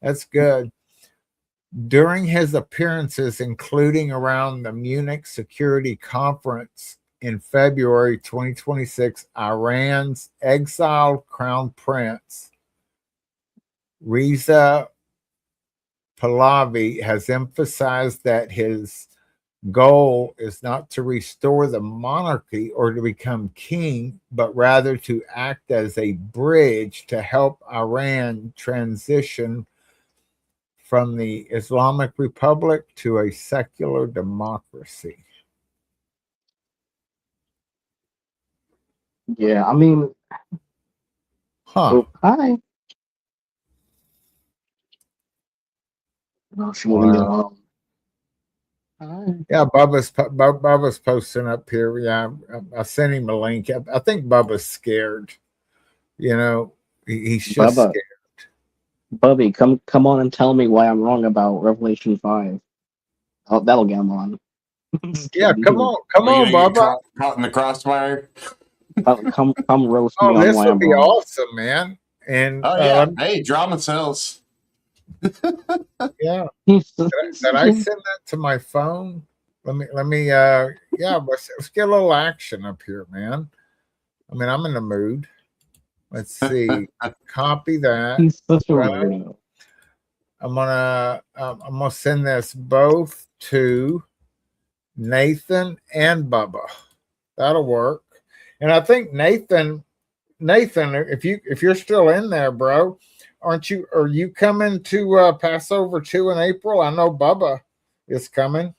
That's good. During his appearances, including around the Munich Security Conference in February 2026, Iran's exiled crown prince, Reza Pahlavi, has emphasized that his goal is not to restore the monarchy or to become king, but rather to act as a bridge to help Iran transition from the Islamic Republic to a secular democracy. Yeah, I mean, Huh. Hi. Oh, she moving along. Hi. Yeah, Bubba's posting up here. Yeah, I sent him a link. I think Bubba's scared. He's just Bubba. scared. Bubby, come on and tell me why I'm wrong about Revelation 5. Oh, that'll get him on. Yeah, come on, Bubba. Caught in the crossfire. Come roast me Oh, on this why would I'm be wrong. awesome, man. And Oh yeah, hey, drama sells. yeah, did I send that to my phone? Let me yeah, let's get a little action up here, man. I mean, I'm in the mood. Let's see. Copy that. He's such a weirdo. I'm gonna send this both to Nathan and Bubba. That'll work. And I think Nathan, if you're still in there, bro, are you coming to Passover 2 in April? I know Bubba is coming.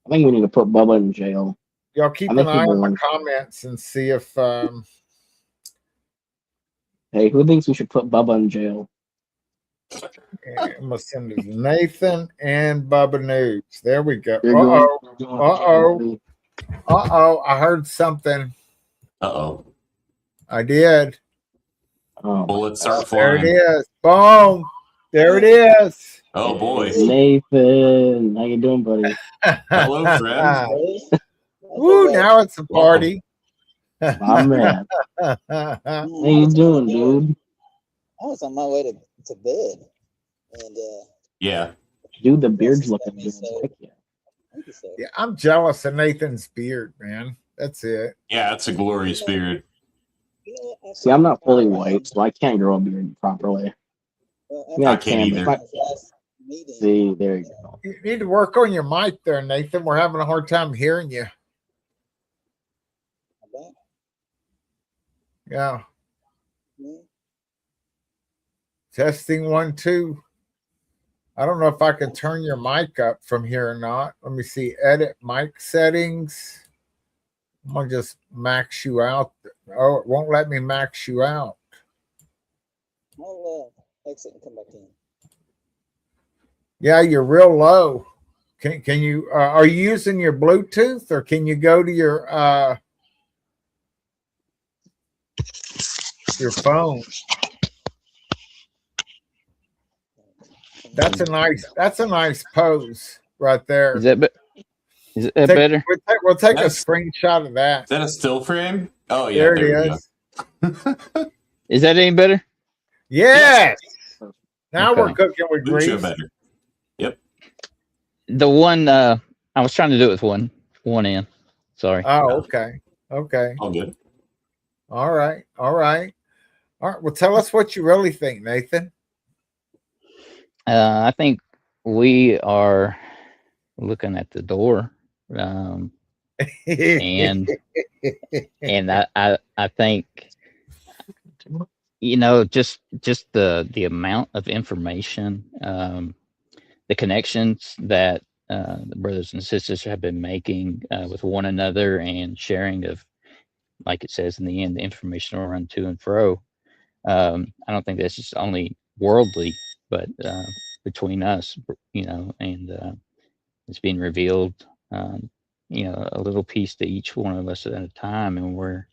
I think we need to put Bubba in jail. Y'all keep an eye on the comments and see if Hey, who thinks we should put Bubba in jail? And I'm gonna send it to Nathan and Bubba News. There we go. You're Uh-oh. going to jail, buddy. Uh-oh. I heard something. Uh-oh. I did. Oh, Bullets are There it flying. is. Boom. There it is. Oh, boy. Nathan, how you doing, buddy? Hello, friend. Woo, now it's a party. My man. How you doing, dude? I was on my way to bed, and Yeah. Dude, the beard's looking good. Heck yeah. thank you, sir. Yeah, I'm jealous of Nathan's beard, man. That's it. Yeah, it's a glorious beard. You know what? See, I'm not fully white, so I can't grow a beard properly. Yeah, I can't either. but see, there you go. You need to work on your mic there, Nathan. We're having a hard time hearing you. Yeah. Testing 1, 2. I don't know if I can turn your mic up from here or not. Let me see. Edit mic settings. I'm gonna just max you out. Oh, it won't let me max you out. I'll exit and come back in. Yeah, you're real low. Can you are you using your Bluetooth, or can you go to your phone? That's a nice pose right there. Is that better? We'll take a That's- screenshot of that. Is that a still frame? Oh, yeah. There we it go. is. Is that any better? Yes. Now Okay. we're cooking with Lucha grease. better. The one I was trying to do it with one end. Sorry. Oh, okay. Okay. All good. All right. All right. All right. Well, tell us what you really think, Nathan. I think we are looking at the door, and I think just the amount of information, the connections that the brothers and sisters have been making with one another, and sharing of, like it says in the end, the information will run to and fro. I don't think that's just only worldly, but between us, and it's being revealed, a little piece to each one of us at a time, and we're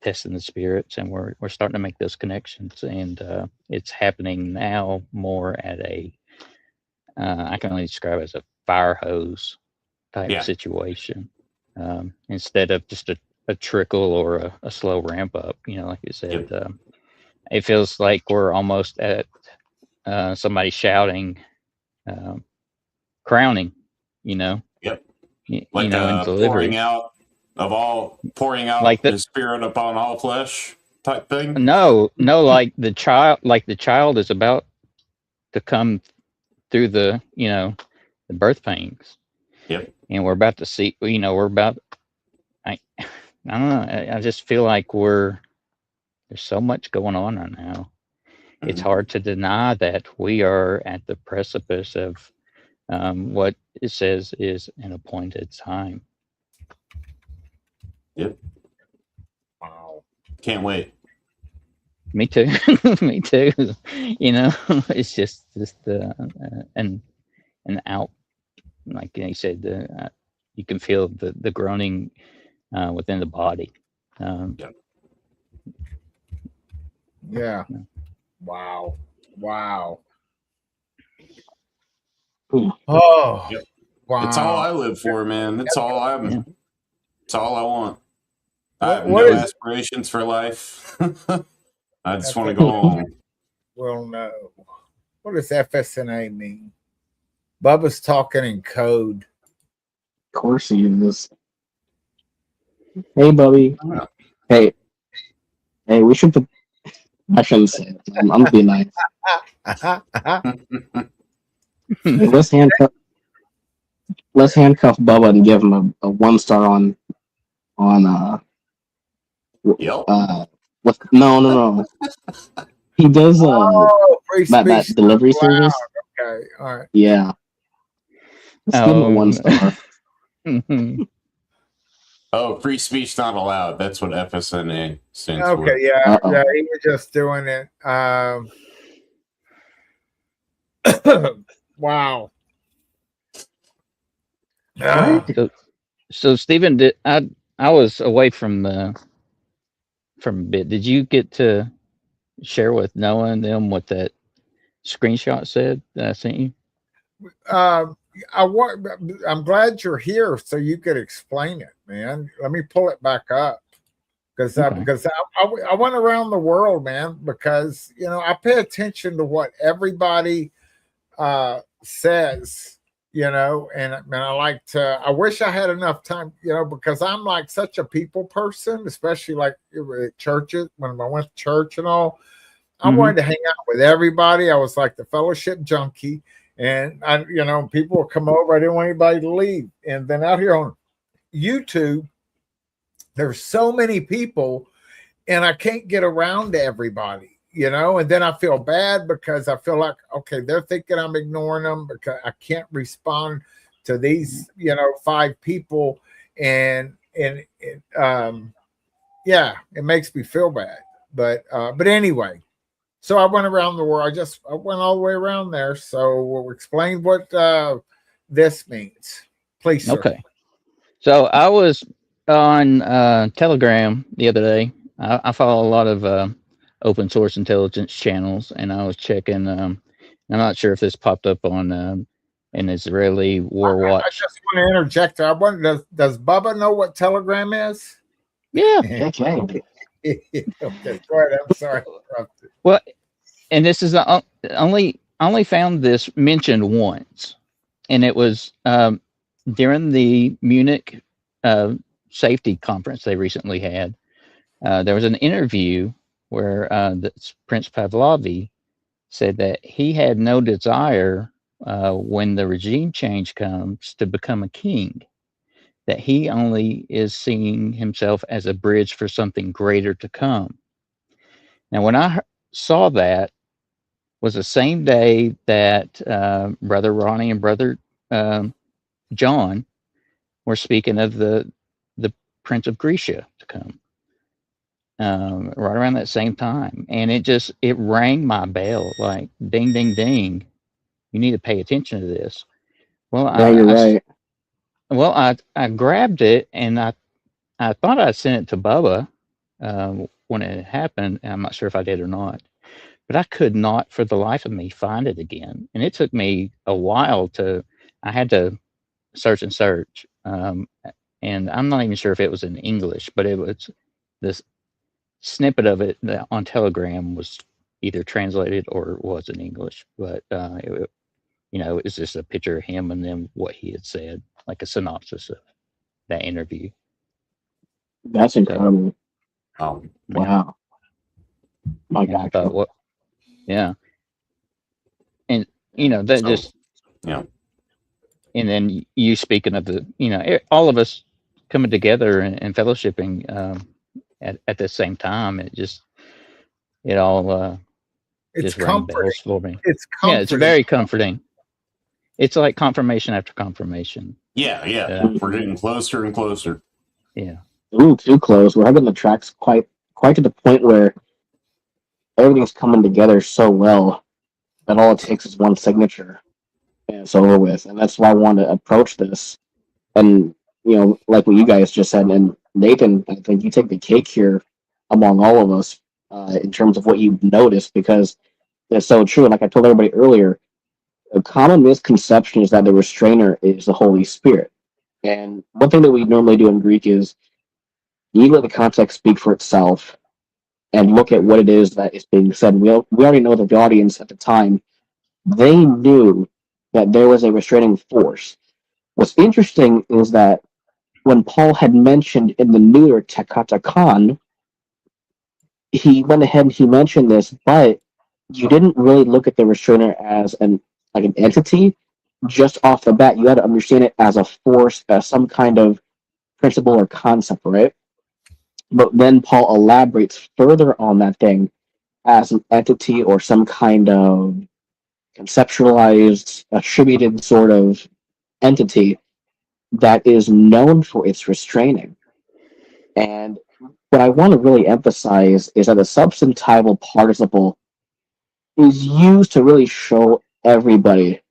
testing the spirits, and we're starting to make those connections, and it's happening now more at a I can only describe it as a fire hose type Yeah. situation, instead of just a trickle or a slow ramp up. Like you said, it feels like we're almost at somebody shouting, crowning. Yep. In Like delivery. pouring out Like his spirit upon all flesh type thing. No, like the child is about to come through the birth pains. Yep. And we're about to see, I don't know. I just feel like there's so much going on right now. It's Mhm. hard to deny that we are at the precipice of what it says is an appointed time. Yep. Wow. Can't wait. Me too. Me too. It's just an out, like you said, you can feel the groaning within the body. Yeah. Wow. Wow. Ooh. Oh. Yep. Wow. It's all I live for, man. It's all I want. I have What no is- aspirations for life. I just want to go home. Well, no. What does FSNA mean? Bubba's talking in code. Of course he is. Hey, Bubby. Hey, we should put. I shouldn't say it. I'm being nice. Hey, let's handcuff Bubba and give him a 1-star on Yep. no. He does Oh, free that speech. delivery Wow. service. Okay. All right. Yeah. Let's give him a 1-star. Oh, free speech not allowed. That's what FSNA stands Okay, for. yeah, Uh-oh. yeah, he was just doing it. Wow. Right. So Stephen, I was away from a bit. Did you get to share with Noah and them what that screenshot said that I sent you? I'm glad you're here so you could explain it, man. Let me pull it back up because Okay. I went around the world, man, because I pay attention to what everybody says, and I like to. I wish I had enough time, because I'm like such a people person, especially like at churches when I went to church and all. I Mhm. wanted to hang out with everybody. I was like the fellowship junkie. And people would come over. I didn't want anybody to leave. And then out here on YouTube, there's so many people, and I can't get around to everybody, And then I feel bad because I feel like, okay, they're thinking I'm ignoring them because I can't respond to these, 5 people, and yeah, it makes me feel bad. But anyway. So I went around the world. I went all the way around there. So we'll explain what this means, please, sir. Okay. So I was on Telegram the other day. I follow a lot of open source intelligence channels, and I was checking. I'm not sure if this popped up on an Israeli War I Watch. just want to interject. I wonder, does Bubba know what Telegram is? Yeah. Okay. Okay, go ahead. I'm sorry. Well, and this is the only found this mentioned once, and it was during the Munich safety conference they recently had. There was an interview where Prince Pavlovi said that he had no desire when the regime change comes to become a king, that he only is seeing himself as a bridge for something greater to come. Now, when I saw that, was the same day that Brother Ronnie and Brother John were speaking of the Prince of Grisha to come, right around that same time, and it rang my bell like ding, ding, ding. You need to pay attention to this. Well, Yeah, you're right. I grabbed it and I thought I sent it to Bubba when it happened. And I'm not sure if I did or not, but I could not for the life of me find it again. And it took me a while I had to search and search. And I'm not even sure if it was in English, but it was this snippet of it that on Telegram was either translated or was in English. But it's just a picture of him and then what he had said, like a synopsis of that interview. That's incredible. Um, Wow. My And I God. thought, what? Yeah. And that So, just, yeah. and then you speaking of the, all of us coming together and fellowshipping at the same time, it all It's just rang comforting. bells for me. It's comforting. Yeah, it's very comforting. It's like confirmation after confirmation. Yeah. Yeah. We're getting closer and closer. Yeah. Ooh, too close. We're having the tracks quite to the point where everything's coming together so well that all it takes is one signature and it's over with. And that's why I want to approach this. And like what you guys just said, and Nathan, I think you take the cake here among all of us in terms of what you've noticed, because it's so true. And like I told everybody earlier, a common misconception is that the restrainer is the Holy Spirit. And one thing that we normally do in Greek is you let the context speak for itself and look at what it is that is being said. We already know that the audience at the time, they knew that there was a restraining force. What's interesting is that when Paul had mentioned in the neuter tekatakon, he went ahead and he mentioned this, but you didn't really look at the restrainer as an entity. Just off the bat, you had to understand it as a force, as some kind of principle or concept, right? But then Paul elaborates further on that thing as an entity or some kind of conceptualized, attributed sort of entity that is known for its restraining. And what I want to really emphasize is that the substantival participle is used to really show everybody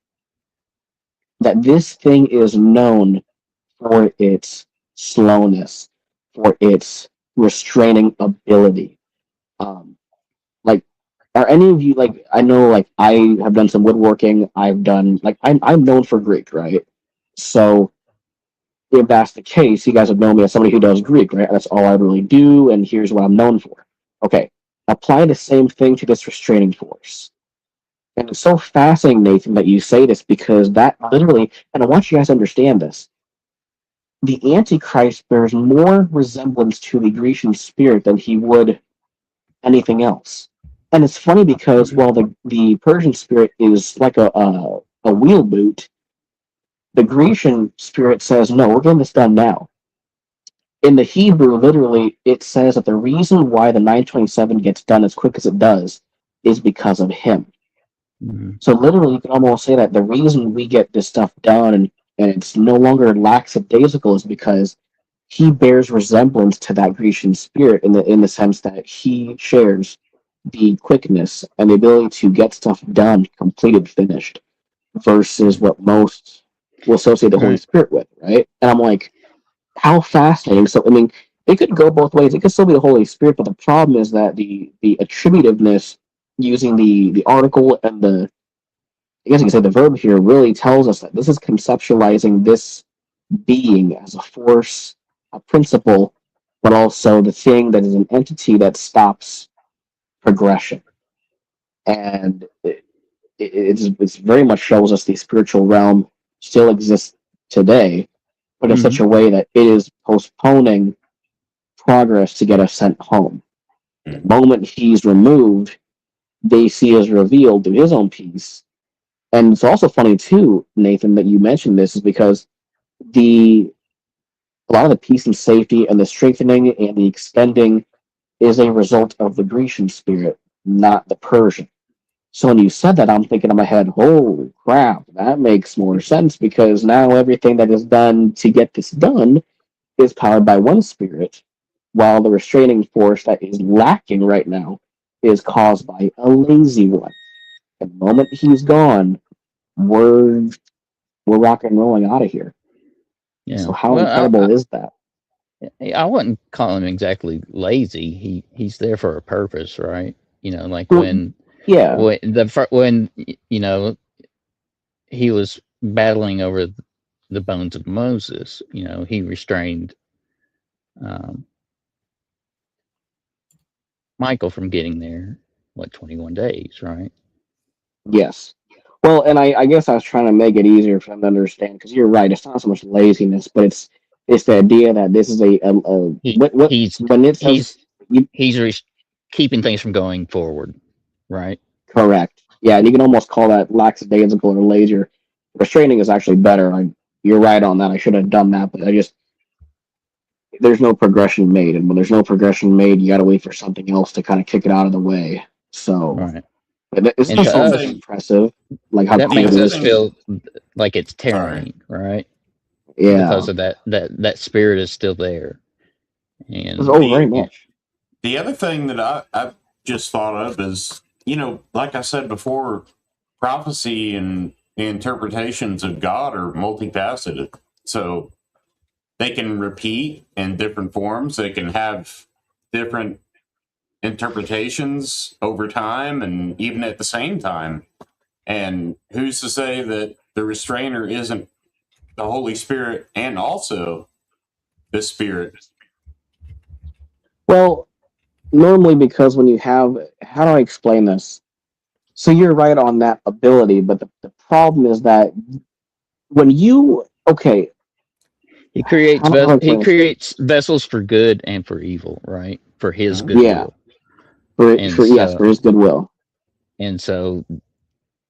that this thing is known for its slowness, for its restraining ability. Like, are any of you like? I know, like, I have done some woodworking. I've done like I'm known for Greek, right? So if that's the case, you guys have known me as somebody who does Greek, right? That's all I really do, and here's what I'm known for. Okay, apply the same thing to this restraining force. And it's so fascinating, Nathan, that you say this because that literally, and I want you guys to understand this. The Antichrist bears more resemblance to the Grecian spirit than he would anything else. And it's funny because while the Persian spirit is like a wheel boot, the Grecian spirit says, no, we're getting this done now. In the Hebrew, literally, it says that the reason why the 927 gets done as quick as it does is because of him. Mhm. So literally, you can almost say that the reason we get this stuff done and it's no longer lackadaisical is because he bears resemblance to that Grecian spirit in the sense that he shares the quickness and the ability to get stuff done, completed, finished, versus what most will associate the Holy Right. Spirit with, right? And I'm like, how fascinating. So I mean, it could go both ways. It could still be the Holy Spirit, but the problem is that the attributiveness using the article and the, I guess you can say the verb here, really tells us that this is conceptualizing this being as a force, a principle, but also the thing that is an entity that stops progression. And it's very much shows us the spiritual realm still exists today, but in such a way that it is postponing progress to get us sent home. The moment he's removed, they see as revealed through his own peace. And it's also funny too, Nathan, that you mentioned this is because a lot of the peace and safety and the strengthening and the extending is a result of the Grecian spirit, not the Persian. So when you said that, I'm thinking in my head, oh crap, that makes more sense because now everything that is done to get this done is powered by one spirit, while the restraining force that is lacking right now is caused by a lazy one. The moment he's gone, we're rock and rolling out of here. Yeah. So how Well, incredible is that? I wouldn't call him exactly lazy. He's there for a purpose, right? You know, like Well, when yeah, when you know he was battling over the bones of Moses. You know, he restrained um, Michael from getting there. What 21 days, right? yes. Well, and I guess I was trying to make it easier for them to understand because you're right. It's not so much laziness, but it's the idea that this is a He what he's when it says he's keeping things from going forward, right? correct. Yeah, and you can almost call that lackadaisical or lazy. Restraining is actually better. You're right on that. I should have done that, but there's no progression made, and when there's no progression made, you got to wait for something else to kind of kick it out of the way. So Right. it's And not to so us, impressive, like how that quick makes it us is. feel like it's Sorry. tyranny, right? Yeah, Because of that spirit is still there, and very much. The other thing that I just thought of is, you know, like I said before, prophecy and the interpretations of God are multifaceted. So they can repeat in different forms. They can have different interpretations over time and even at the same time. And who's to say that the restrainer isn't the Holy Spirit and also the Spirit? Well, normally because when you have, how do I explain this? So you're right on that ability, but the problem is that when you okay, he creates how do I explain this? vessels for good and for evil, right? For his Mhm. goodwill, and for his goodwill. so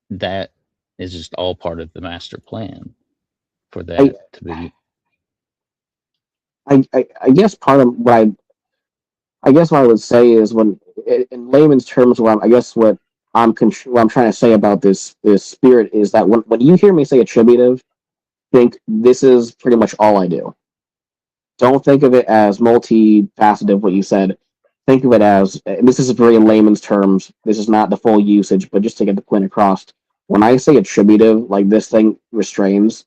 that is just all part of the master plan for I that to be. I guess part of what I guess what I would say is when in layman's terms, what I'm trying to say about this spirit is that when you hear me say attributive, think this is pretty much all I do. Don't think of it as multifaceted. What you said. Think of it as this is very in layman's terms. This is not the full usage, but just to get the point across. When I say attributive, like this thing restrains,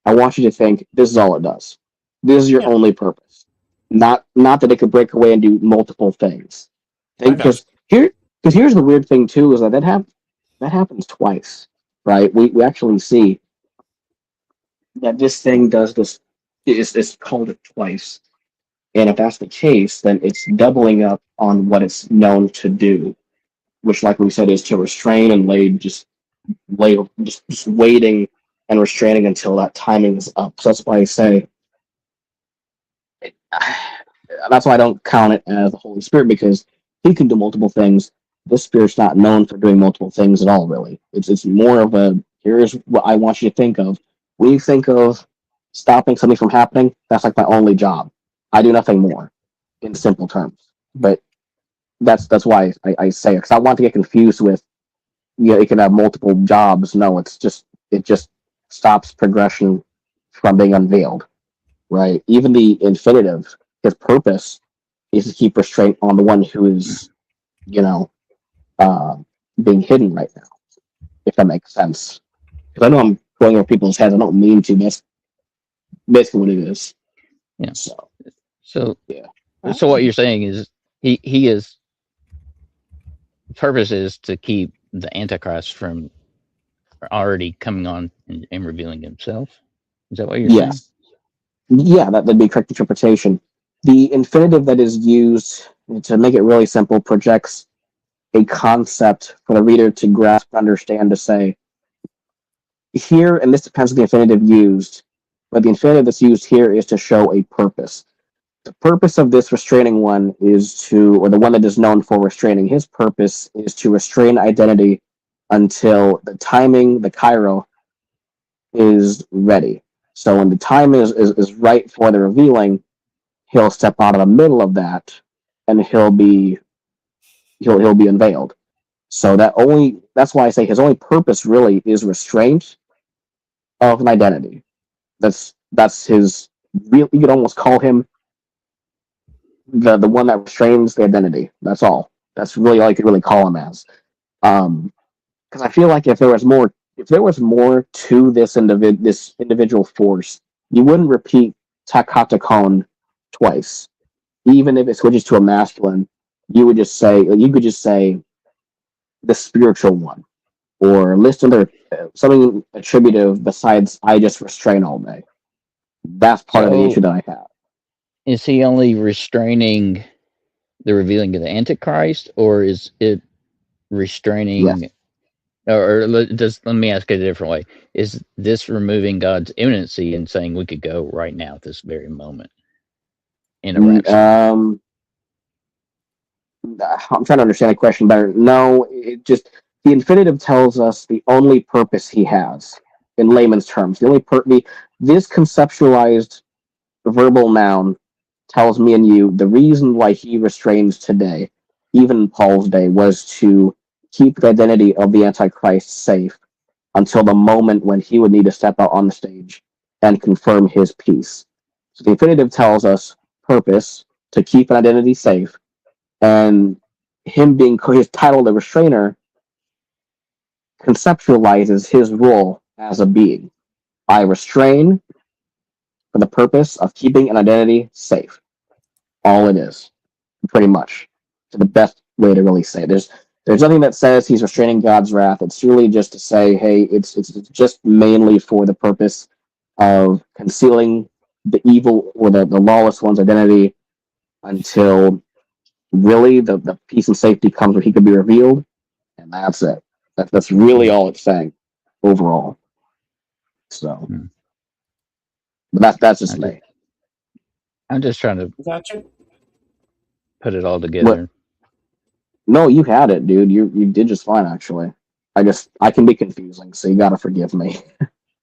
I want you to think this is all it does. This is your Yeah. only purpose. Not that it could break away and do multiple things. I got Because here's the weird thing too is that happens twice, right? We actually see that this thing does this is called it twice. And if that's the case, then it's doubling up on what it's known to do, which, like we said, is to restrain and just waiting and restraining until that timing is up. So that's why I say that's why I don't count it as the Holy Spirit, because he can do multiple things. This Spirit's not known for doing multiple things at all, really. It's more of a here's what I want you to think of. When you think of stopping something from happening, that's like my only job. I do nothing more, in simple terms. But that's why I say it, because I want to get confused with, it can have multiple jobs. No, it just stops progression from being unveiled, right? Even the infinitive, his purpose is to keep restraint on the one who is, being hidden right now, if that makes sense. Because I know I'm going over people's heads. I don't mean to. That's basically what it is. Yeah. So Yeah. So what you're saying is he is purpose is to keep the Antichrist from already coming on and revealing himself. Is that what you're saying? yes, yeah, that'd be a correct interpretation. The infinitive that is used, to make it really simple, projects a concept for the reader to grasp and understand, to say here, and this depends on the infinitive used, but the infinitive that's used here is to show a purpose. The purpose of this restraining one or the one that is known for restraining, his purpose is to restrain identity until the timing, the Cairo, is ready. So when the time is right for the revealing, he'll step out of the middle of that, and he'll be unveiled. So that's why I say his only purpose really is restraint of an identity. That's his real. You could almost call him the one that restrains the identity. That's all. That's really all you could really call him as. Because I feel like if there was more to this individual force, you wouldn't repeat Takatakon twice. Even if it switches to a masculine, you could just say the spiritual one, or list other something attributive besides I just restrain all day. That's part of the issue that I have. Is he only restraining the revealing of the Antichrist, or is it restraining? Yes. Let me ask it a different way. Is this removing God's imminency and saying we could go right now at this very moment in a rapture? I'm trying to understand the question better. No, it just, the infinitive tells us the only purpose he has, in layman's terms. This conceptualized verbal noun tells me and you the reason why he restrains today, even in Paul's day, was to keep the identity of the Antichrist safe until the moment when he would need to step out on the stage and confirm his peace. So the infinitive tells us purpose, to keep an identity safe, and him being his title, the restrainer, conceptualizes his role as a being. I restrain for the purpose of keeping an identity safe. All it is, pretty much, to the best way to really say it. There's nothing that says he's restraining God's wrath. It's really just to say, hey, it's just mainly for the purpose of concealing the evil or the lawless one's identity until really the peace and safety comes where he could be revealed, and that's it. That's really all it's saying overall. So, but that's just me. I'm just trying to Gotcha. put it all together. No, you had it, dude. You did just fine, actually. I can be confusing, so you gotta forgive me.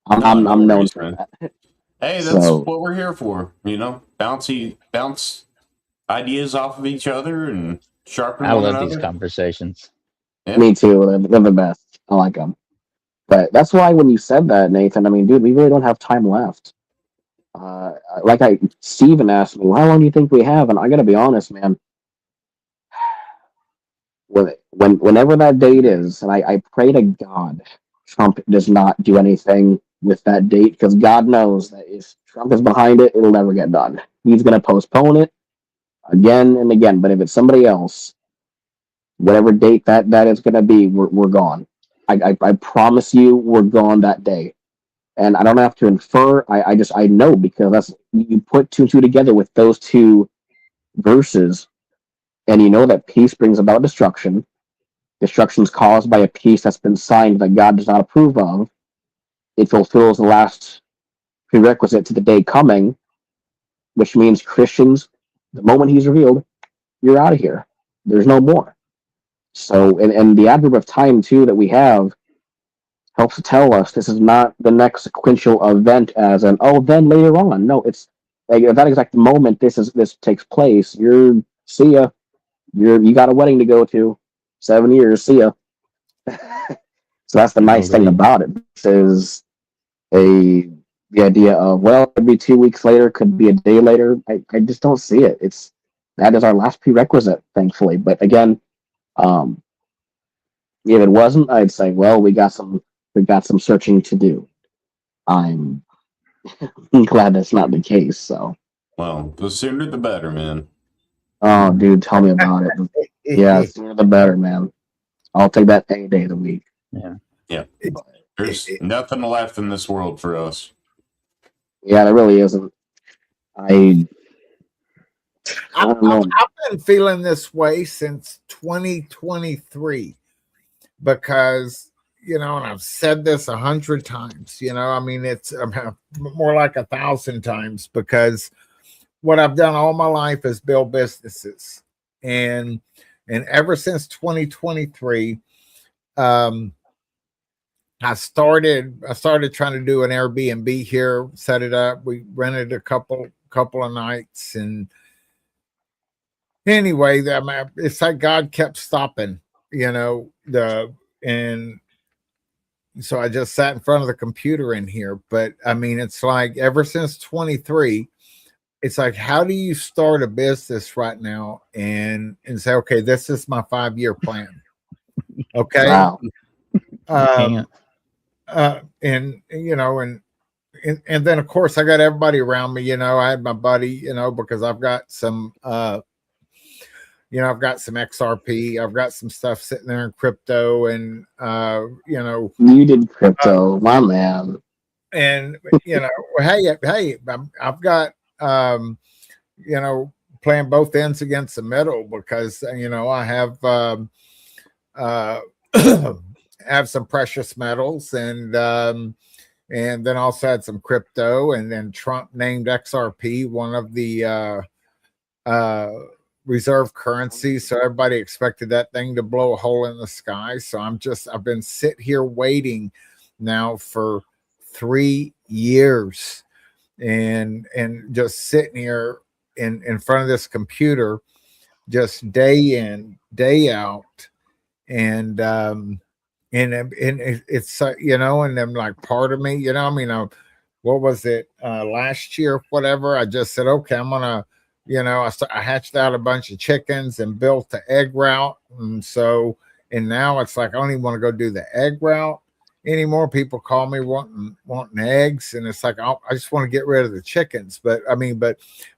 I'm No known worries, for man. that. Hey, that's So- what we're here for. Bounce ideas off of each other and sharpen I one love another. these conversations. Yeah. Me too. They're the best. I like them. But that's why when you said that, Nathan, I mean, dude, we really don't have time left. Steven asked me, well, how long do you think we have? And I got to be honest, man. Whenever that date is, and I pray to God Trump does not do anything with that date, because God knows that if Trump is behind it, it'll never get done. He's going to postpone it again and again. But if it's somebody else, whatever date that is going to be, we're gone. I promise you, we're gone that day. And I don't have to infer. I know, because that's, you put two and two together with those two verses, and you know that peace brings about destruction. Destruction is caused by a peace that's been signed that God does not approve of. It fulfills the last prerequisite to the day coming, which means Christians, the moment he's revealed, you're out of here. There's no more. So, and the adverb of time too that we have helps to tell us this is not the next sequential event as an, oh, then later on. No, it's like at that exact moment this takes place. You're, see ya. You got a wedding to go to. 7 years, see ya. So that's the nice thing about it. This is the idea of, well, it could be 2 weeks later, could be a day later. I just don't see it. That is our last prerequisite, thankfully. But again, if it wasn't, I'd say, well, we got some searching to do. I'm glad that's not the case. So, Well, the sooner the better, man. oh, dude, tell me about it. Yeah, the sooner the better, man. I'll take that any day of the week. Yeah. There's nothing left in this world for us. Yeah, there really isn't. I don't know. I've been feeling this way since 2023 because, and I've said this 100 times, I mean, it's more like 1,000 times, because what I've done all my life is build businesses. And ever since 2023, I started trying to do an Airbnb here, set it up. We rented a couple of nights, and anyway, it's like God kept stopping, and so I just sat in front of the computer in here. But I mean, it's like ever since 23, it's like, how do you start a business right now and say, okay, this is my 5-year plan. Okay. Wow. And then of course I got everybody around me, I had my buddy, because I've got some, I've got some XRP, I've got some stuff sitting there in crypto, and, you did crypto, my man. And, hey, I've got, playing both ends against the middle, because, I have some precious metals, and then also had some crypto, and then Trump named XRP one of the reserve currencies, so everybody expected that thing to blow a hole in the sky. So I've been sitting here waiting now for 3 years, and just sitting here in front of this computer, just day in, day out, and it's and then, like, part of me, what was it, last year, whatever, I just said, okay, I'm gonna, I hatched out a bunch of chickens and built the egg route, and now it's like I don't even want to go do the egg route anymore. People call me wanting eggs, and it's like I just want to get rid of the chickens. But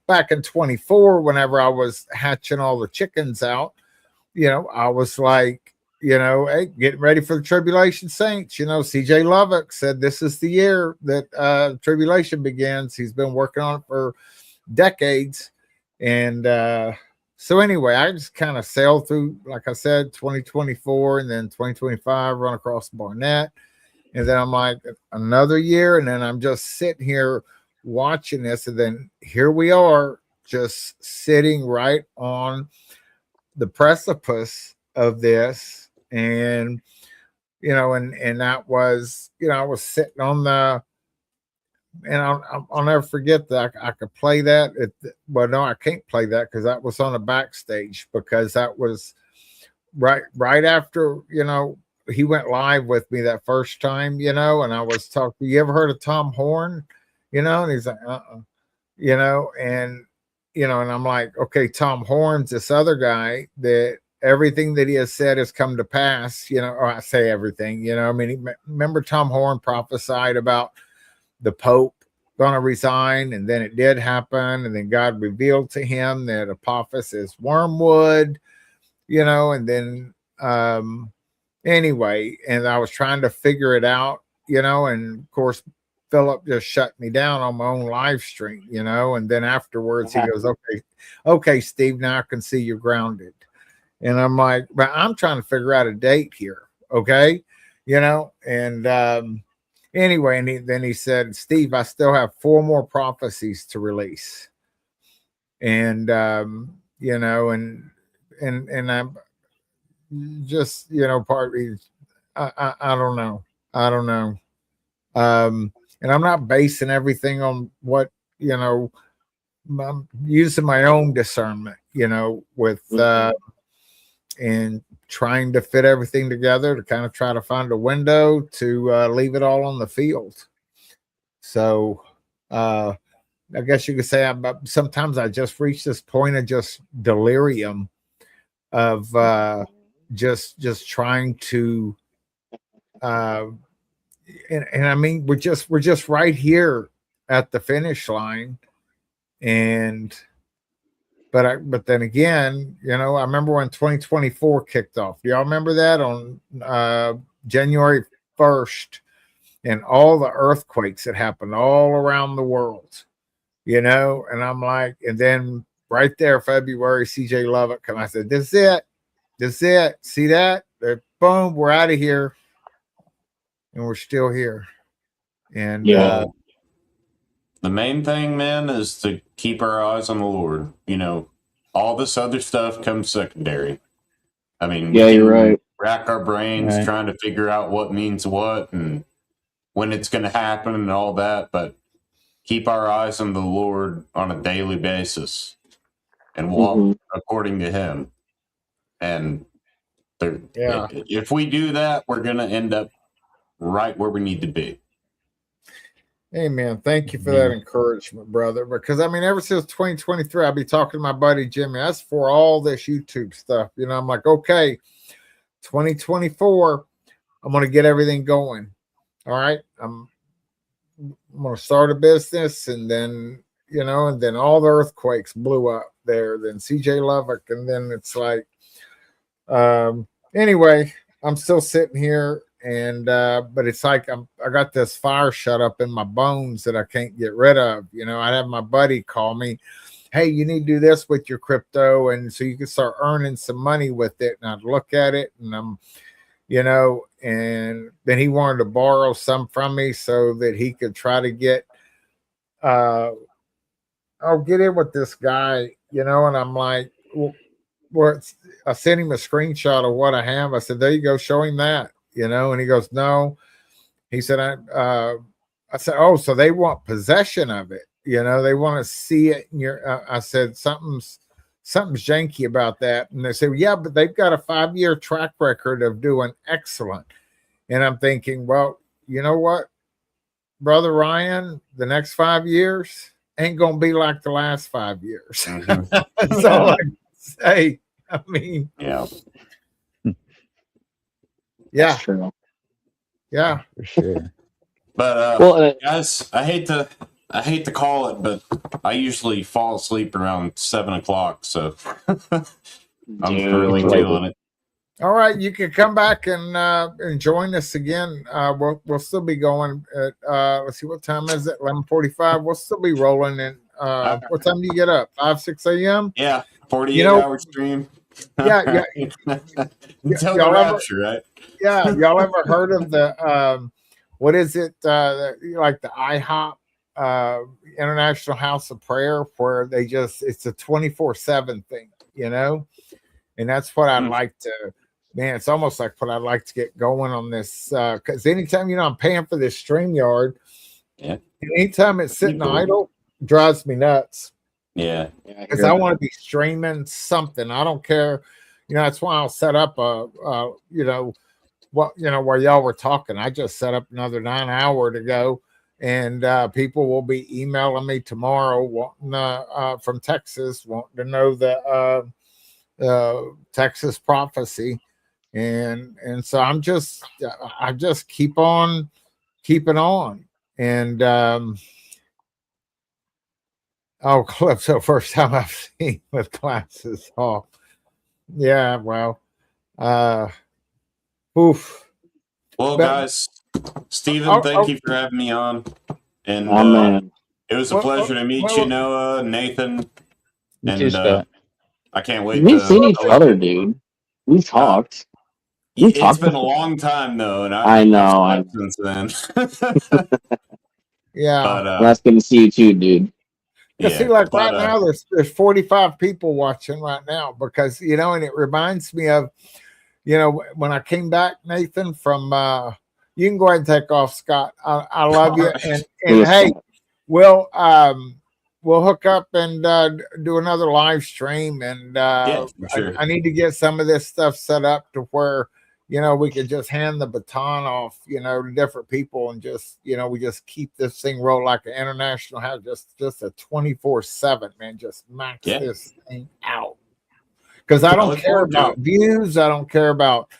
back in 24, whenever I was hatching all the chickens out, I was like, hey, getting ready for the tribulation saints. CJ Lovick said this is the year that tribulation begins. He's been working on it for decades. And so anyway, I just kind of sailed through, like I said, 2024, and then 2025, run across Barnett. And then I'm like, another year. And then I'm just sitting here watching this. And then here we are, just sitting right on the precipice of this. And, and that was, I was sitting on the, and I'll never forget that I could play that. Well, no, I can't play that because that was on the backstage, because that was right after, he went live with me that first time, and I was talking. You ever heard of Tom Horn? And he's like, and and I'm like, okay, Tom Horns, this other guy, that everything that he has said has come to pass, or I say everything, I mean, remember Tom Horn prophesied about the Pope going to resign, and then it did happen, and then God revealed to him that Apophis is wormwood, and then anyway, and I was trying to figure it out, and of course Philip just shut me down on my own live stream, and then afterwards he goes, okay, Steve, now I can see you're grounded. And I'm like, but I'm trying to figure out a date here. Okay. And anyway, and then he said, Steve, I still have 4 more prophecies to release. And, and I'm just, partly, I don't know. And I'm not basing everything on what, I'm using my own discernment, with, and trying to fit everything together to kind of try to find a window to leave it all on the field. So I guess you could say sometimes I just reach this point of just delirium of just trying to and I mean we're just right here at the finish line. And but then again, I remember when 2024 kicked off. Do y'all remember that on January 1st, and all the earthquakes that happened all around the world, and I'm like, and then right there, February, CJ Lubbock, and I said, this is it. See that? Boom, we're out of here. And we're still here. And the main thing, man, is to keep our eyes on the Lord. All this other stuff comes secondary. I mean, yeah, you're right. Rack our brains trying to figure out what means what and when it's going to happen and all that, but keep our eyes on the Lord on a daily basis and walk according to Him. And if we do that, we're going to end up right where we need to be. Amen. Thank you for that encouragement, brother. Because I mean, ever since 2023, I'll be talking to my buddy Jimmy. That's for all this YouTube stuff. I'm like, okay, 2024, I'm going to get everything going. All right. I'm going to start a business, and then, and then all the earthquakes blew up there. Then CJ Lubbock, and then it's like, anyway, I'm still sitting here. And but it's like I got this fire shut up in my bones that I can't get rid of. I'd have my buddy call me, hey, you need to do this with your crypto, and so you can start earning some money with it. And I'd look at it, and I'm, and then he wanted to borrow some from me so that he could try to get I'll get in with this guy, and I'm like, well, I sent him a screenshot of what I have. I said, there you go, show him that. And he goes, no. He said, I said, oh, so they want possession of it. They want to see it in your, I said, something's janky about that. And they said, yeah, but they've got a 5-year track record of doing excellent. And I'm thinking, well, you know what, Brother Ryan, the next 5 years ain't going to be like the last 5 years. That's all I can say. I mean, yeah. Yeah. That's true. Yeah, for sure. But guys, I hate to call it, but I usually fall asleep around 7:00, so I'm really feeling it. All right, you can come back and join us again. We'll still be going at let's see, what time is it? 11:45. We'll still be rolling in. What time do you get up? 5-6 a.m. Yeah, 48-hour stream. Yeah. Until the rapture, right? Yeah, y'all ever heard of the what is it? Like the IHOP International House of Prayer, where it's a 24/7 thing, and that's what I'd like to. Man, it's almost like what I'd like to get going on this, because anytime I'm paying for this StreamYard, anytime it's sitting idle, drives me nuts. Yeah, because I want to be streaming something. I don't care, that's why I'll set up while y'all were talking, I just set up another 9 hour to go, and people will be emailing me tomorrow wanting from Texas, wanting to know the Texas prophecy, and so I just keep on keeping on, and oh, Calypso, first time I've seen with glasses off. Yeah, well, oof. Well, But- guys, Steven, Oh, thank oh. you for having me on. And Oh man, it was a Well, pleasure to meet well, you, Noah, Nathan. You And too, Scott. I can't wait we've to. seen each other, dude. We've talked. We've It's talked been a before. long time, though, and I know. I've slept since then. Yeah. But Well, that's good to see you too, dude. Yeah, yeah, see, like but, right now, there's 45 people watching right now because and it reminds me of, when I came back, Nathan, from you can go ahead and take off, Scott. I love you, Alright. and Please, hey, Scott. we'll hook up and do another live stream, and Yeah, for sure. I need to get some of this stuff set up to where we could just hand the baton off, to different people, and just we just keep this thing roll like an international house, just a 24/7, man. Just max Yeah. this thing out, because I I don't look care forward to about views. I don't care about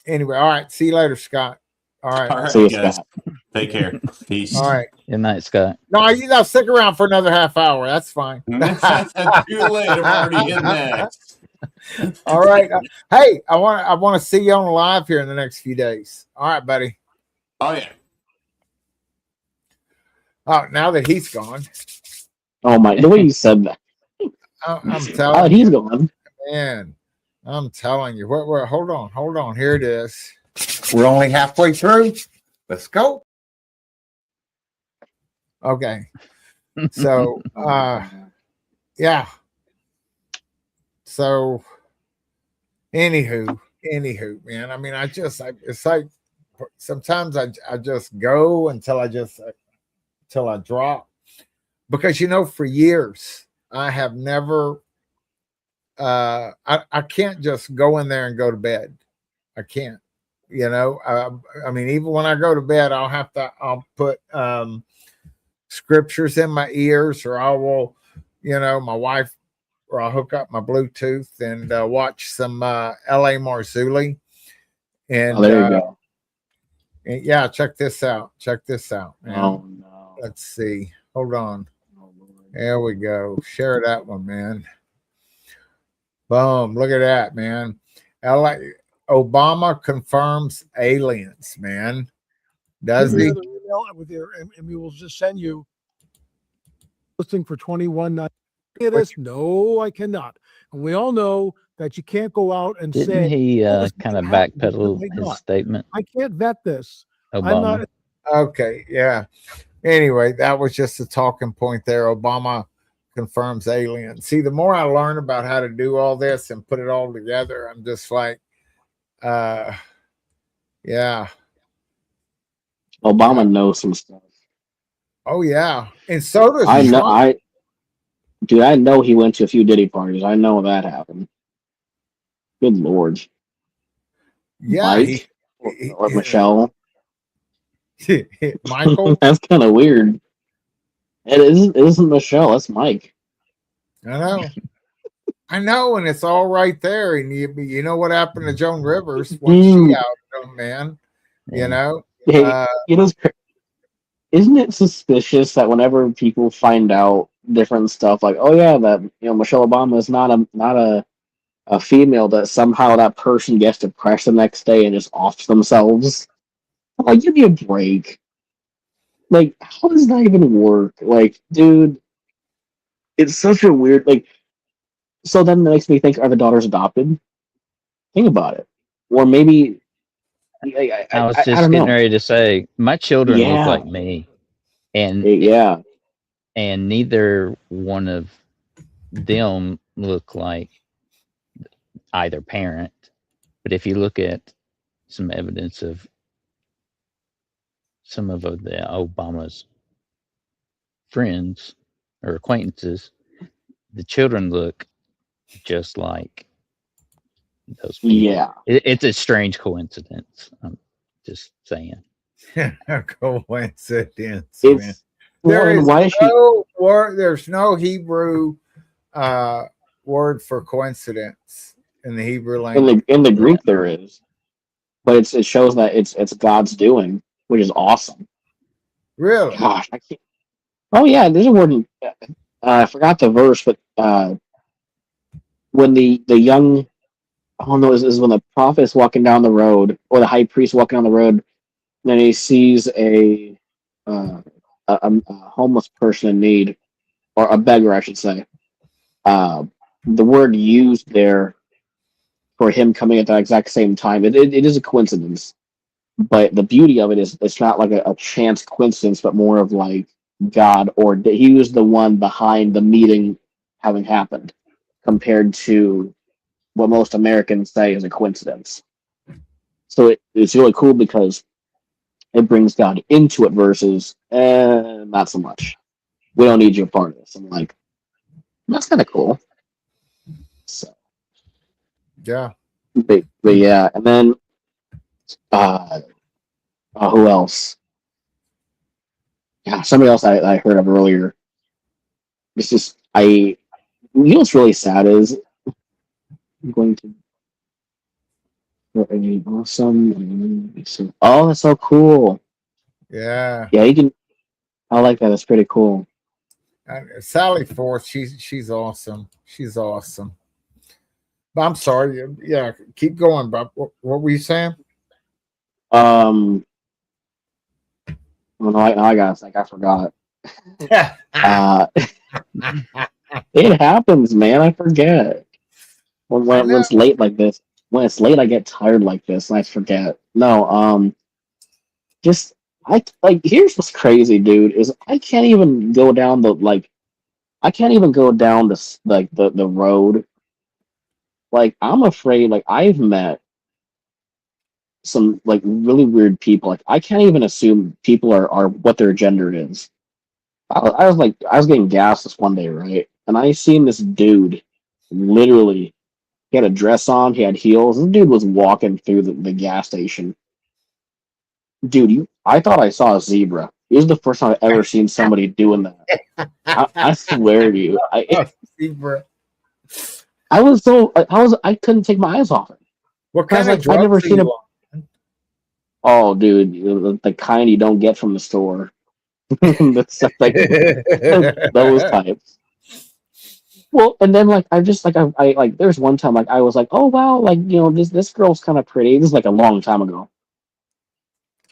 anyway. All right, see you later, Scott. All right, All right, See you, guys. Scott. Take care. Peace. all right. Good night, Scott. No, stick around for another half hour. That's fine. Too late. I'm already in next. All right. Hey, I want to see you on live here in the next few days. All right, buddy. Oh, yeah. Oh, now that he's gone, Oh my, the way you said that. I'm Oh, telling you, he's gone. man. I'm telling you. What? Hold on. Here it is. We're only halfway through. Let's go. Okay. So, yeah. So, anywho, man. I mean, it's like sometimes I just go until I drop, because for years I have never. I can't just go in there and go to bed. I can't. I mean, even when I go to bed, I'll put scriptures in my ears, or I will, my wife, or I'll hook up my Bluetooth and watch some L.A. Marzulli. And, Oh, there you go. and yeah, check this out, man. Oh no. Let's see. Hold on. Oh, Lord. There we go. Share that one, man. Boom. Look at that, man. Obama confirms aliens, man. Does Give me he? another email with your, and we will just send you listing for 21. No, I cannot. And we all know that you can't go out and Didn't say, he "Oh, this kind of doesn't happen," backpedal because his not. statement? I can't vet this. I'm Obama. not. Okay, yeah. Anyway, that was just a talking point there. Obama confirms aliens. See, the more I learn about how to do all this and put it all together, I'm just like, yeah. Obama knows some stuff. Oh yeah. And so does I know. Trump. I know he went to a few Diddy parties. I know that happened. Good Lord. Yeah. Mike or Michelle. Michael. That's kind of weird. It isn't Michelle. That's Mike. I know, and it's all right there. And you know what happened to Joan Rivers once she outed him, man. Hey, isn't it suspicious that whenever people find out different stuff, like, oh yeah, that Michelle Obama is not a female, that somehow that person gets depressed the next day and just offs themselves? Like, give me a break. Like, how does that even work? Like, dude, it's such a weird, like, so then it makes me think, are the daughters adopted? Think about it. Or maybe, I was I just don't getting know. ready to say my children Yeah. look like me, and Yeah. and neither one of them look like either parent. But if you look at some evidence of some of the Obama's friends or acquaintances, the children look just like those people. Yeah. It's a strange coincidence. I'm just saying. Coincidence, man. It's well, There and is why is she? no word. There's no Hebrew word for coincidence in the Hebrew language. In the Greek there is, but it shows that it's God's doing, which is awesome. Really? Gosh, I can't. Oh yeah, there's a word. I forgot the verse, but when the young, oh no, this is when the prophet is walking down the road, or the high priest walking down the road, and then he sees uh, a homeless person in need, or a beggar, I should say. The word used there for him coming at the exact same time, it is a coincidence. But the beauty of it is it's not like a chance coincidence, but more of like God, or he was the one behind the meeting having happened, compared to what most Americans say is a coincidence. So it's really cool because it brings God into it versus not so much. We don't need you a part of this. I'm like, that's kind of cool. So, Yeah. but yeah, and then who else? Yeah, somebody else I heard of earlier. It's just you know what's really sad is I'm going to awesome. Oh, that's so cool. Yeah. Yeah, you can. I like that. That's pretty cool. Sally Forth, she's awesome. She's awesome. But I'm sorry. Yeah, keep going, Bob. What were you saying? Oh, no, I got like I forgot. It happens, man. I forget when it's late like this. When it's late, I get tired like this, and I forget. No, just I like. Here's what's crazy, dude. Is I can't even go down the like. I can't even go down this like the road. Like I'm afraid. Like I've met some like really weird people. Like I can't even assume people are what their gender is. I was like, I was getting gas this one day, right? And I seen this dude, literally, he had a dress on, he had heels. This dude was walking through the gas station. Dude, I thought I saw a zebra. It was the first time I've ever seen somebody doing that. I swear to you, Zebra. I couldn't take my eyes off it. What I was kind of like, drugs I've never are seen you a. on? Oh, dude, the kind you don't get from the store. That's like those types. Well, and then like I just like I like there's one time like I was like, oh wow, like you know this girl's kind of pretty. This is like a long time ago,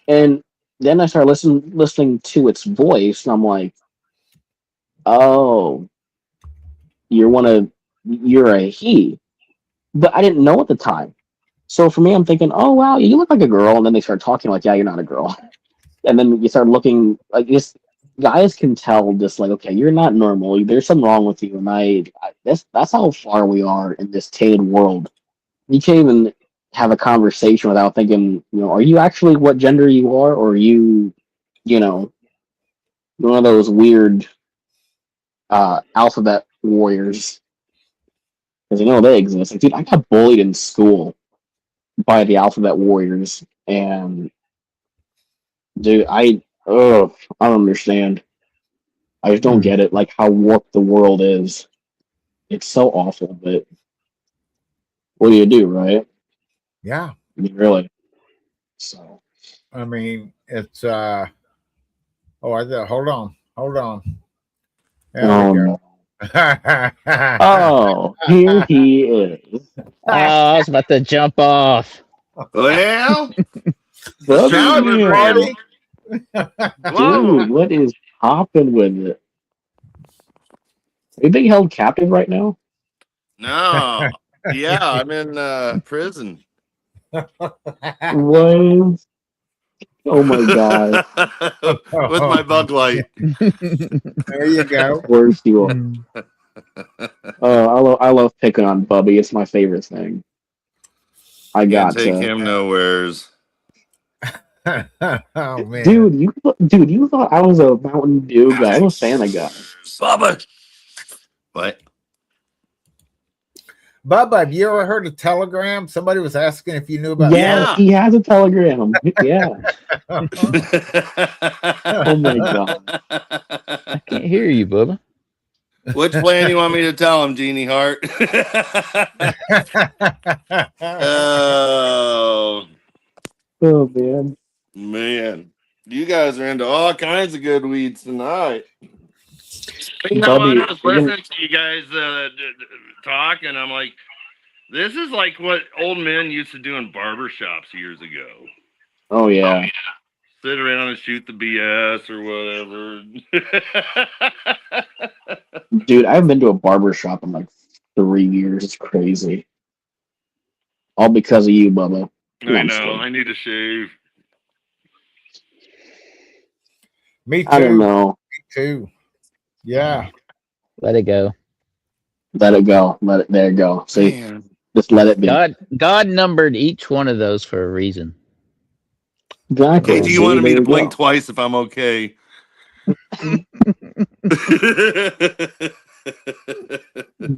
and then I started listening to its voice, and I'm like, oh, you're a he, but I didn't know at the time. So for me, I'm thinking, oh wow, you look like a girl, and then they start talking like, yeah, you're not a girl, and then you start looking like this. Guys can tell just like, okay, you're not normal. There's something wrong with you, and that's how far we are in this tainted world. You can't even have a conversation without thinking, you know, are you actually what gender you are, or are you, you know, one of those weird alphabet warriors? Because you know they exist. Like, dude, I got bullied in school by the alphabet warriors, and dude, I don't understand. I just don't get it, like how warped the world is. It's so awful, but what do you do, right? Yeah. I mean, really. So I mean, it's oh, hold on. There we go. no. Oh, here he is. Oh, I was about to jump off. Well, Brother Sound man. whoa. Dude, what is popping with it? Are you being held captive right now? No. Yeah, I'm in prison. What? Oh my god. With my Bud Light. There you go. Of course you are. I love picking on Bubby. It's my favorite thing. I Can't got take him nowheres. Oh man. Dude, you thought I was a Mountain Dew guy. I'm a Santa guy. Bubba. What? Bubba, have you ever heard of Telegram? Somebody was asking if you knew about. Yes, he has a telegram. Yeah. Oh my god. I can't hear you, Bubba. Which plan you want me to tell him, Genie Hart? Oh Oh man. man, you guys are into all kinds of good weeds tonight. You know Bubby, what? I was you're gonna- listening to you guys talk, and I'm like, this is like what old men used to do in barber shops years ago. Oh yeah. Sit around and shoot the BS or whatever. Dude, I haven't been to a barber shop in like 3 years. It's crazy. All because of you, Bubba. No, I I'm know. just kidding. I need to shave. Me too. I don't know. Me too. Yeah. Let it go. Let it go. Let it there go. See, Man. just let it be. God numbered each one of those for a reason. Exactly. Hey, do you See, want me there to you blink go. twice if I'm okay?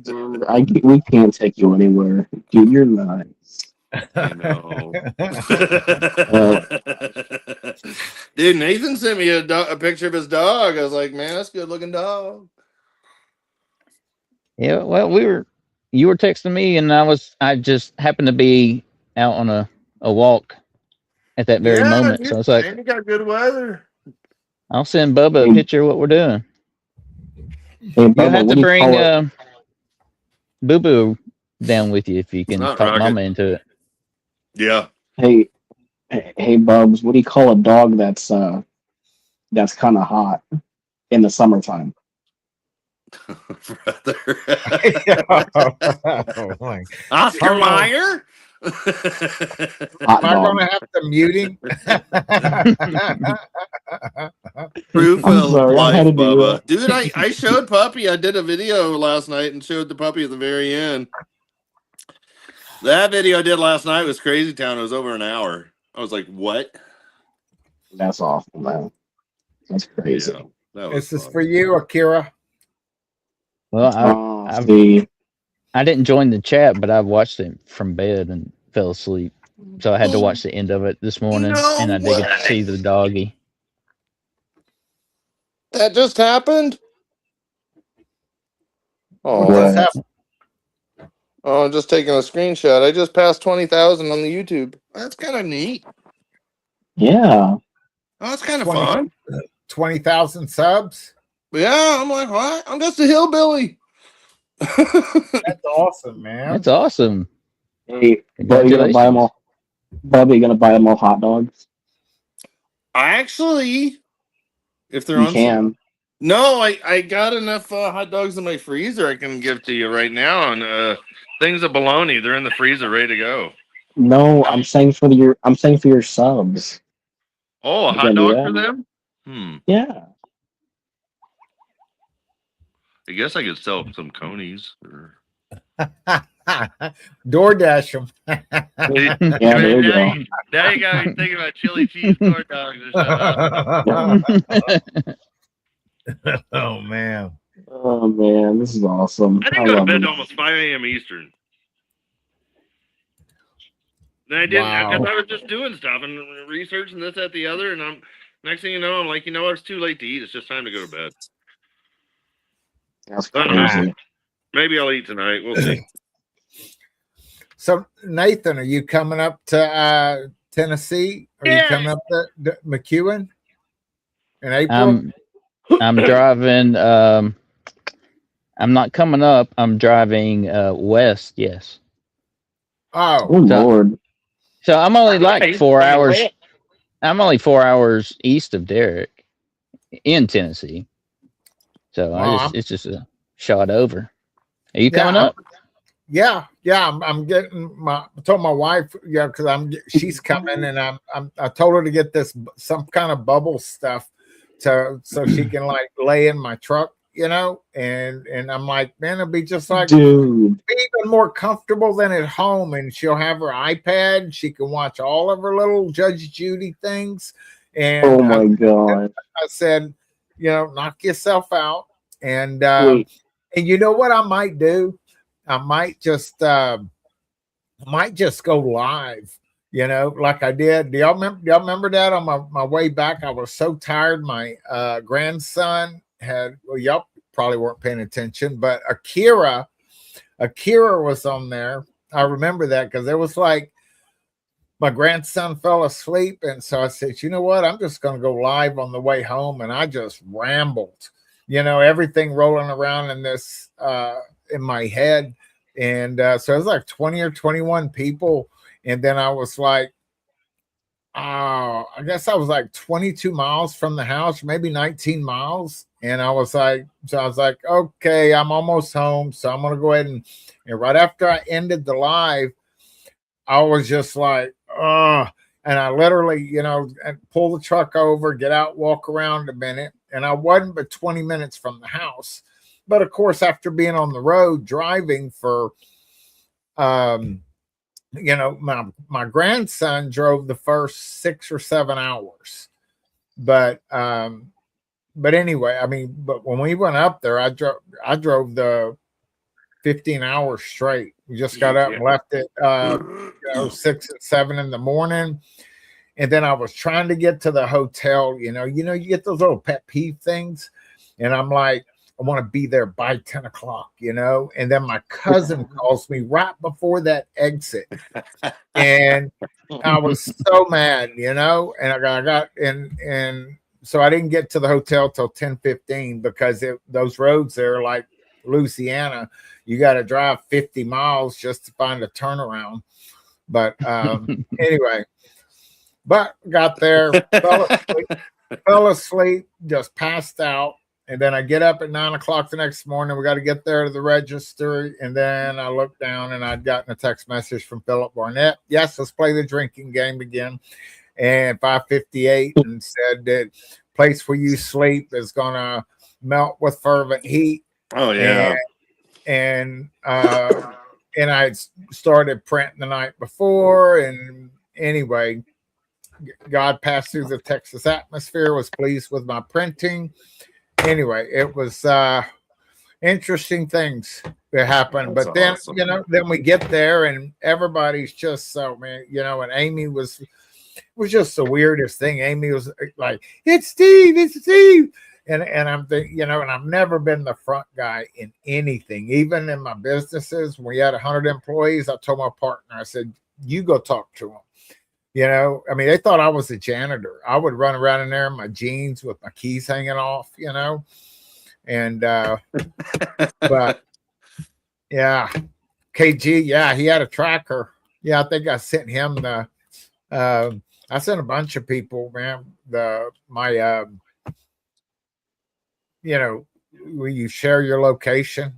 Dude, we can't take you anywhere. Dude, you're nice. I know. Uh, Dude, Nathan sent me a picture of his dog. I was like, man, that's a good looking dog. Yeah, well, you were texting me, and I just happened to be out on a walk at that very moment. Dude, So I was like, man, you got good weather. I'll send Bubba a Hey. picture of what we're doing. Hey, You'll Bubba, have what to do you bring call it? Boo Boo down with you if you can Not talk Rocket. Mama into it. Yeah. Hey, Bubs, what do you call a dog that's kind of hot in the summertime? Brother. Oh, my. Oscar Hold on. Mayer? Hot Am I dog. going to have to mute him? Proof I'm of sorry, I life, had to do Bubba. that. Dude, I showed Puppy. I did a video last night and showed the puppy at the very end. That video I did last night was Crazy Town. It was over an hour. I was like, what? That's awful, man. That's crazy. Yeah, that was This is fun. for you, Akira. Well, Oh, I've- see. I didn't join the chat, but I watched it from bed and fell asleep. So I had to watch the end of it this morning, No and I did get to way. see the doggy. That just happened? What Right. just Oh, happened? I'm just taking a screenshot. I just passed 20,000 on the YouTube. That's kind of neat. Yeah. Oh, that's kind of 20 fun. 20,000 subs. Yeah, I'm like, what? I'm just a hillbilly. That's awesome, man. That's awesome. Hey, Bubba, you gonna buy them all? Bubba, you gonna buy them all hot dogs? Actually, if they're You on sale. can. No, I got enough hot dogs in my freezer I can give to you right now. And things of bologna, they're in the freezer ready to go. No, I'm saying for your subs. Oh, a You hot gonna do dog that? for them? Yeah. I guess I could sell some conies. Or... DoorDash them. Yeah, there you go. Now you got me thinking about chili cheese corn dogs or something. Oh, man. Oh man, this is awesome. I didn't go to love bed it. till almost 5 a.m. Eastern. Then I didn't Wow. because I was just doing stuff and researching this, that, the other, and I'm next thing you know, I'm like, it's too late to eat. It's just time to go to bed. That's I don't know. crazy. Maybe I'll eat tonight. We'll see. So, Nathan, are you coming up to Tennessee? Are you Yeah. coming up to McEwen in April? I'm driving. I'm not coming up. I'm driving west. Yes. Oh Oh, Lord. So I'm only like Right. 4 hours. I'm only 4 hours east of Derrick, in Tennessee. So Wow. it's just a shot over. Are you coming up? yeah. I'm getting I told my wife, because she's coming, and I told her to get some kind of bubble stuff so she can like lay in my truck, and I'm like, man, it'll be just like Dude. even more comfortable than at home, and she'll have her iPad. She can watch all of her little Judge Judy things. And Oh my god. I said, knock yourself out. And Wait. and you know what I might do? I might just go live, like I did. Do y'all remember that on my way back? I was so tired. My grandson had, well, y'all probably weren't paying attention, but Akira was on there. I remember that because it was like my grandson fell asleep. And so I said, you know what? I'm just going to go live on the way home. And I just rambled, everything rolling around in this, in my head. And so it was like 20 or 21 people. And then I was like, I guess I was like 22 miles from the house, maybe 19 miles. And I was like, okay, I'm almost home. So I'm going to go ahead and right after I ended the live, I was just like, and I literally, pull the truck over, get out, walk around a minute. And I wasn't but 20 minutes from the house. But of course, after being on the road driving for, my grandson drove the first 6 or 7 hours. But anyway, but when we went up there, I drove the 15 hours straight. We just got up and left it 6 and 7 in the morning. And then I was trying to get to the hotel, you get those little pet peeve things. And I'm like, I want to be there by 10 o'clock, and then my cousin calls me right before that exit. And I was so mad, and I got, and so I didn't get to the hotel till 10:15 because those roads there, like Louisiana, you got to drive 50 miles just to find a turnaround. But anyway, but got there, fell asleep, just passed out. And then I get up at 9 o'clock the next morning. We got to get there to the register. And then I looked down and I'd gotten a text message from Philip Barnett. Yes, let's play the drinking game again. And 5:58 and said that place where you sleep is going to melt with fervent heat. Oh, yeah. And I started printing the night before. And anyway, God passed through the Texas atmosphere, was pleased with my printing. Anyway, it was interesting things that happened. That's but then, awesome. Then we get there and everybody's just so, man, and Amy was just the weirdest thing. Amy was like, it's Steve. And I'm thinking, and I've never been the front guy in anything, even in my businesses. When we had 100 employees, I told my partner, I said, you go talk to them. They thought I was a janitor. I would run around in there in my jeans with my keys hanging off, and, but yeah, KG, yeah, he had a tracker. Yeah. I think I sent him I sent a bunch of people, man, where you share your location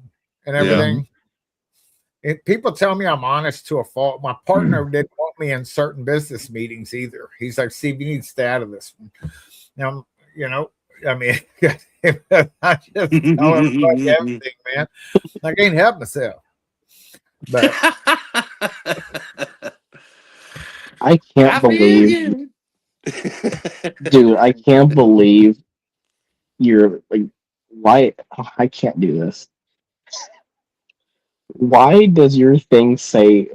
and everything. Yeah. People tell me I'm honest to a fault. My partner didn't want me in certain business meetings either. He's like, Steve, you need to stay out of this one. Now, I just tell everybody everything, man. I can't help myself. But I can't believe, dude, I can't believe you're like, why? Oh, I can't do this. Why does your thing say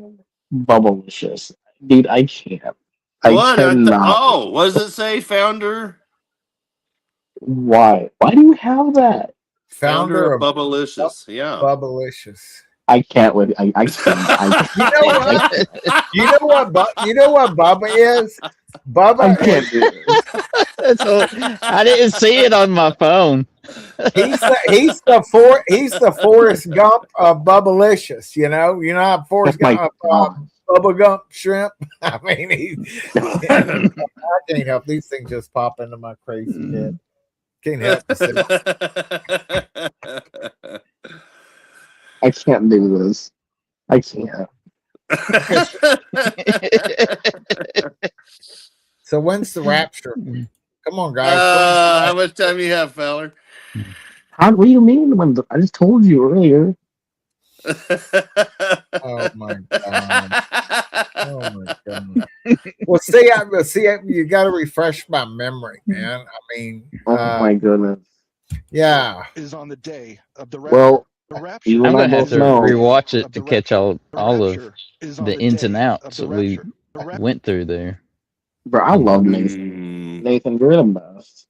Bubblicious? Dude, I can't. What? What does it say, founder? Why? Why do you have that? Founder of Bubblicious. Yeah. Bubblicious. I can't with I can't. You know what? You know what Bubba is? Bubba I didn't see it on my phone. He's the Forrest Gump of Bubblicious, You know how Forrest Gump Bubba Gump shrimp? I can't help these things just pop into my crazy head. Can't help myself. I can't do this. I can't. So when's the rapture? Come on, guys. How much time you have, Fowler? What do you mean? I just told you earlier. Oh my god! Oh my god! Well, see, you got to refresh my memory, man. Oh my goodness! Yeah. Is on the day of the well, You I'm and I gonna have both to know. rewatch it to catch all of the ins and outs that we went through there. Bro, I love Nathan. Mm. Nathan, you're the best.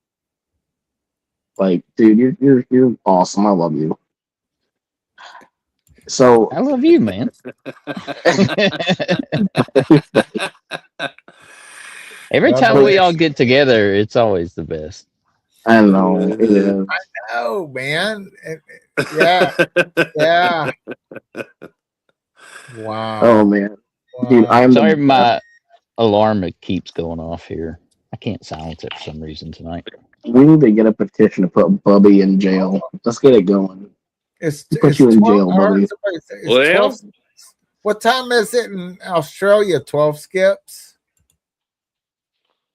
Like, dude, you're awesome. I love you. So I love you, man. Every God time we all bless. get together, it's always the best. I know it is. Oh man. Yeah. Yeah. Wow. Oh man, dude, I Wow. am Sorry, the my alarm it keeps going off here. I can't silence it for some reason tonight. We need to get a petition to put Bubby in jail. Let's get it going. It's Put you in jail, Bubby. It's Well, 12. What time is it in Australia? 12 skips?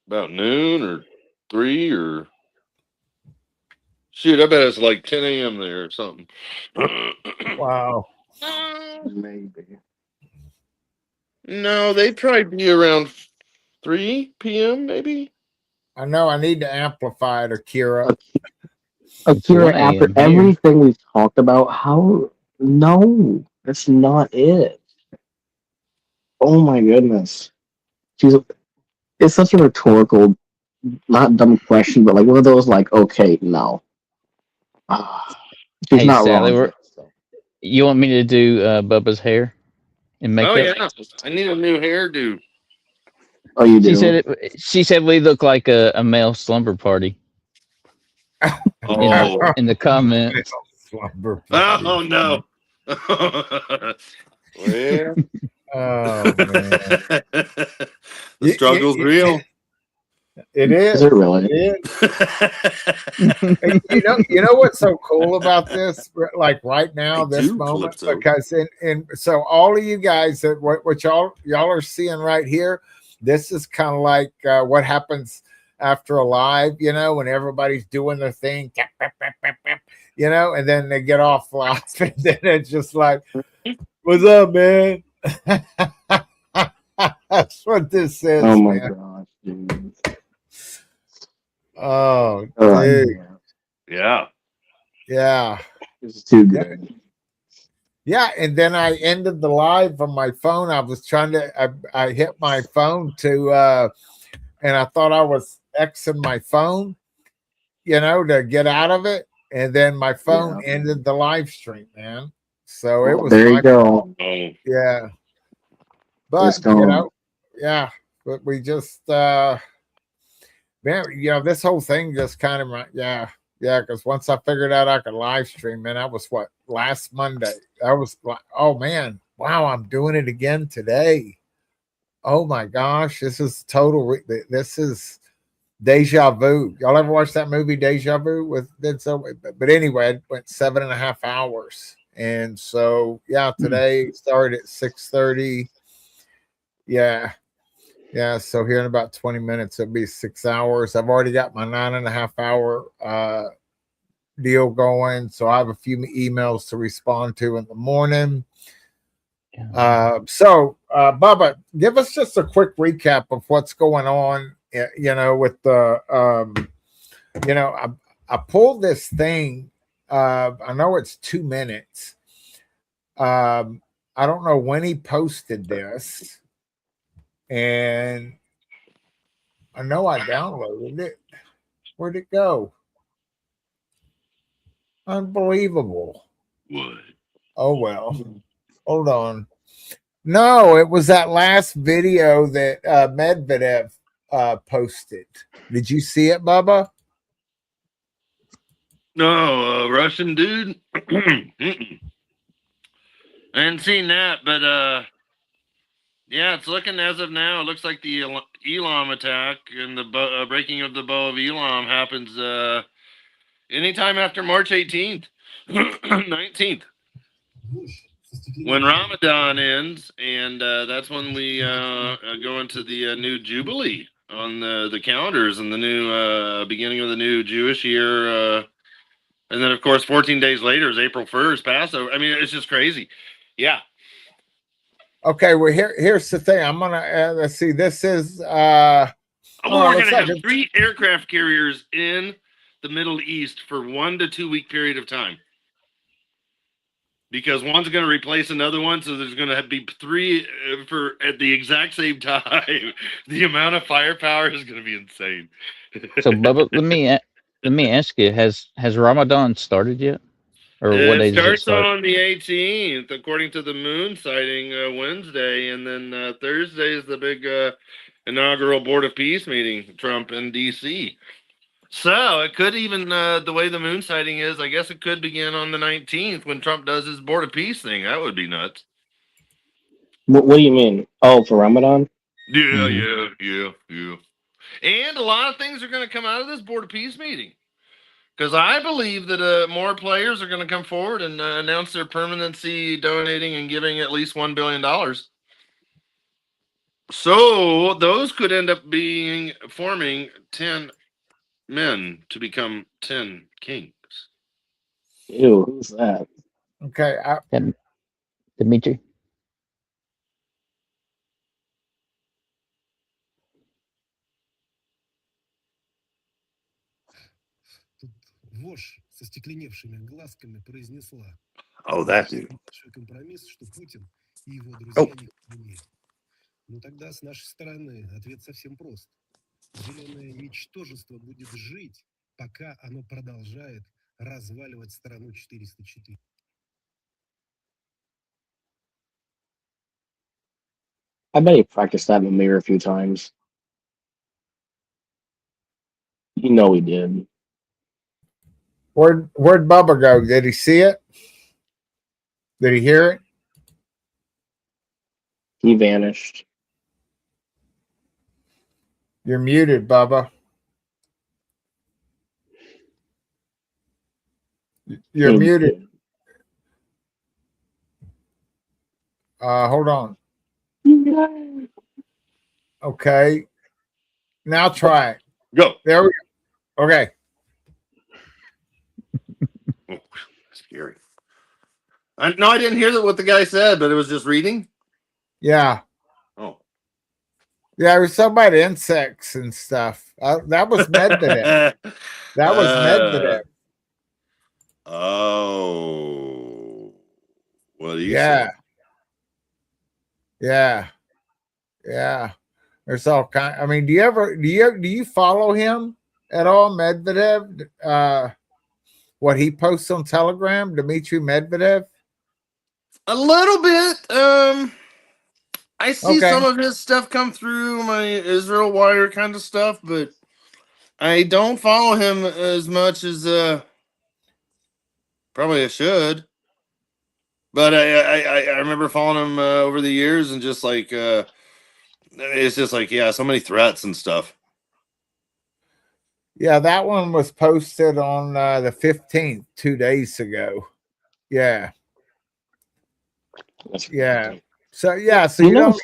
about noon or 3 or shoot, I bet it's like 10 a.m. there or something. Wow. Maybe. No, they'd probably be around 3 p.m. maybe. I know I need to amplify it, Akira. It's Akira, 1 after a.m. here. everything we've talked about, how? No, that's not it. Oh my goodness. It's such a rhetorical, not dumb question, but like one of those like, okay, no. She's Hey, not Sally, wrong. you want me to do Bubba's hair and makeup? Oh yeah, I need a new hairdo. Oh, you do? She said we look like a male slumber party Oh, in the comments. Slumber party. oh no. Well, Oh man. the struggle's real. It is. Is it really? It is. You know what's so cool about this? Like right now, I this do, moment, Calypso. because so all of you guys that what y'all are seeing right here, this is kind of like what happens after a live, when everybody's doing their thing, and then they get off live, and then it's just like, "What's up, man?" That's what this is. Oh my man. gosh, dude. Oh, Oh, dude. Yeah. Yeah. this is too good. Yeah. And then I ended the live from my phone. I was trying to, I hit my phone and I thought I was Xing my phone, to get out of it. And then my phone ended the live stream, man. So it was There you my go. fault. Oh. Yeah. But, It's gone. yeah. But we just, man, this whole thing just kind of, yeah, because once I figured out I could live stream, man, that was last Monday. That was like, oh man, wow, I'm doing it again today. Oh my gosh, this is this is deja vu. Y'all ever watch that movie Deja Vu with Denzel? But anyway, it went 7.5 hours, and so yeah, today started at 6:30. Yeah. Yeah, so here in about 20 minutes, it'll be 6 hours. I've already got my 9.5 hour deal going. So I have a few emails to respond to in the morning. So, Bubba, give us just a quick recap of what's going on, with the, I pulled this thing. I know it's 2 minutes. I don't know when he posted this. And I know I downloaded it. Where'd it go? Unbelievable. What? Oh, well. Hold on. No, it was that last video that Medvedev posted. Did you see it, Bubba? No, Russian dude. Mm-mm. I hadn't seen that, but yeah, it's looking as of now. It looks like the Elam attack and the breaking of the bow of Elam happens anytime after March 18th, 19th, when Ramadan ends, and that's when we go into the new Jubilee on the calendars and the new beginning of the new Jewish year. And then, of course, 14 days later is April 1st, Passover. I mean, it's just crazy. Yeah. Okay, well, here's the thing. I'm gonna let's see. This is we're going to have like 3 aircraft carriers in the Middle East for 1 to 2 week period of time. because one's going to replace another one, so there's going to be 3 for at the exact same time. The amount of firepower is going to be insane. So, Bubba, let me ask you: Has Ramadan started yet, or what day It does it starts start? on the 18th, according to the moon sighting, Wednesday, and then Thursday is the big inaugural Board of Peace meeting, Trump in D.C. So it could even, the way the moon sighting is, I guess it could begin on the 19th when Trump does his Board of Peace thing. That would be nuts. What do you mean? Oh, for Ramadan? Yeah, Mhm. yeah. And a lot of things are going to come out of this Board of Peace meeting. Because I believe that more players are going to come forward and announce their permanency, donating and giving at least $1 billion. So those could end up forming 10 men to become 10 kings. Ew, who's that? Okay. Dimitri? Вошь со стекленевшими глазками произнесла. Oh, that dude. Большой компромисс, что Путин и его друзья не умеют. Но тогда с нашей стороны ответ совсем прост. Зеленое ничтожество будет жить, пока оно продолжает разваливать страну 404. I bet he practiced that in the mirror a few times. You know he did. Where'd Bubba go? Did he see it? Did he hear it? He vanished. You're muted, Bubba. You're He- muted. Hold on. Okay. Now try it. Go. There we go. Okay. Oh, scary. No, I didn't hear what the guy said, but it was just reading. Yeah. Oh. Yeah, it was something about insects and stuff. That was Medvedev. That was Medvedev. Oh. What do you Yeah. say? Yeah. Yeah. There's all kind. I mean, do you follow him at all, Medvedev? What he posts on Telegram, Dmitry Medvedev? A little bit. I see Okay. some of his stuff come through my Israel Wire kind of stuff, but I don't follow him as much as probably I should. But I remember following him over the years, and just like it's just like, yeah, so many threats and stuff. Yeah, that one was posted on the 15th, 2 days ago. Yeah. That's Yeah. crazy. So yeah, so You you know-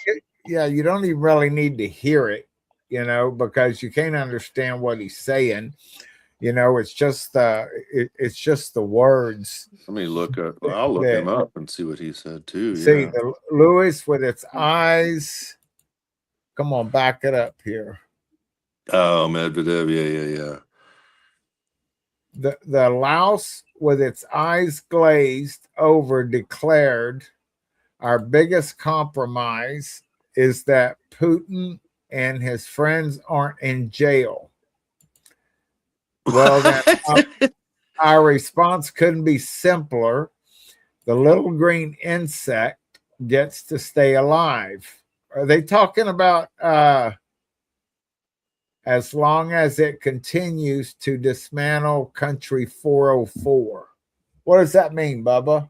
don't you don't even really need to hear it, because you can't understand what he's saying. It's just it's just the words. Let me look up. I'll look him up and see what he said too. See Yeah. the Lewis with its eyes. Come on, back it up here. Oh, Medvedev. Yeah. The louse with its eyes glazed over declared, our biggest compromise is that Putin and his friends aren't in jail. Well, then, our response couldn't be simpler. The little green insect gets to stay alive. Are they talking about as long as it continues to dismantle Country 404? What does that mean, Bubba?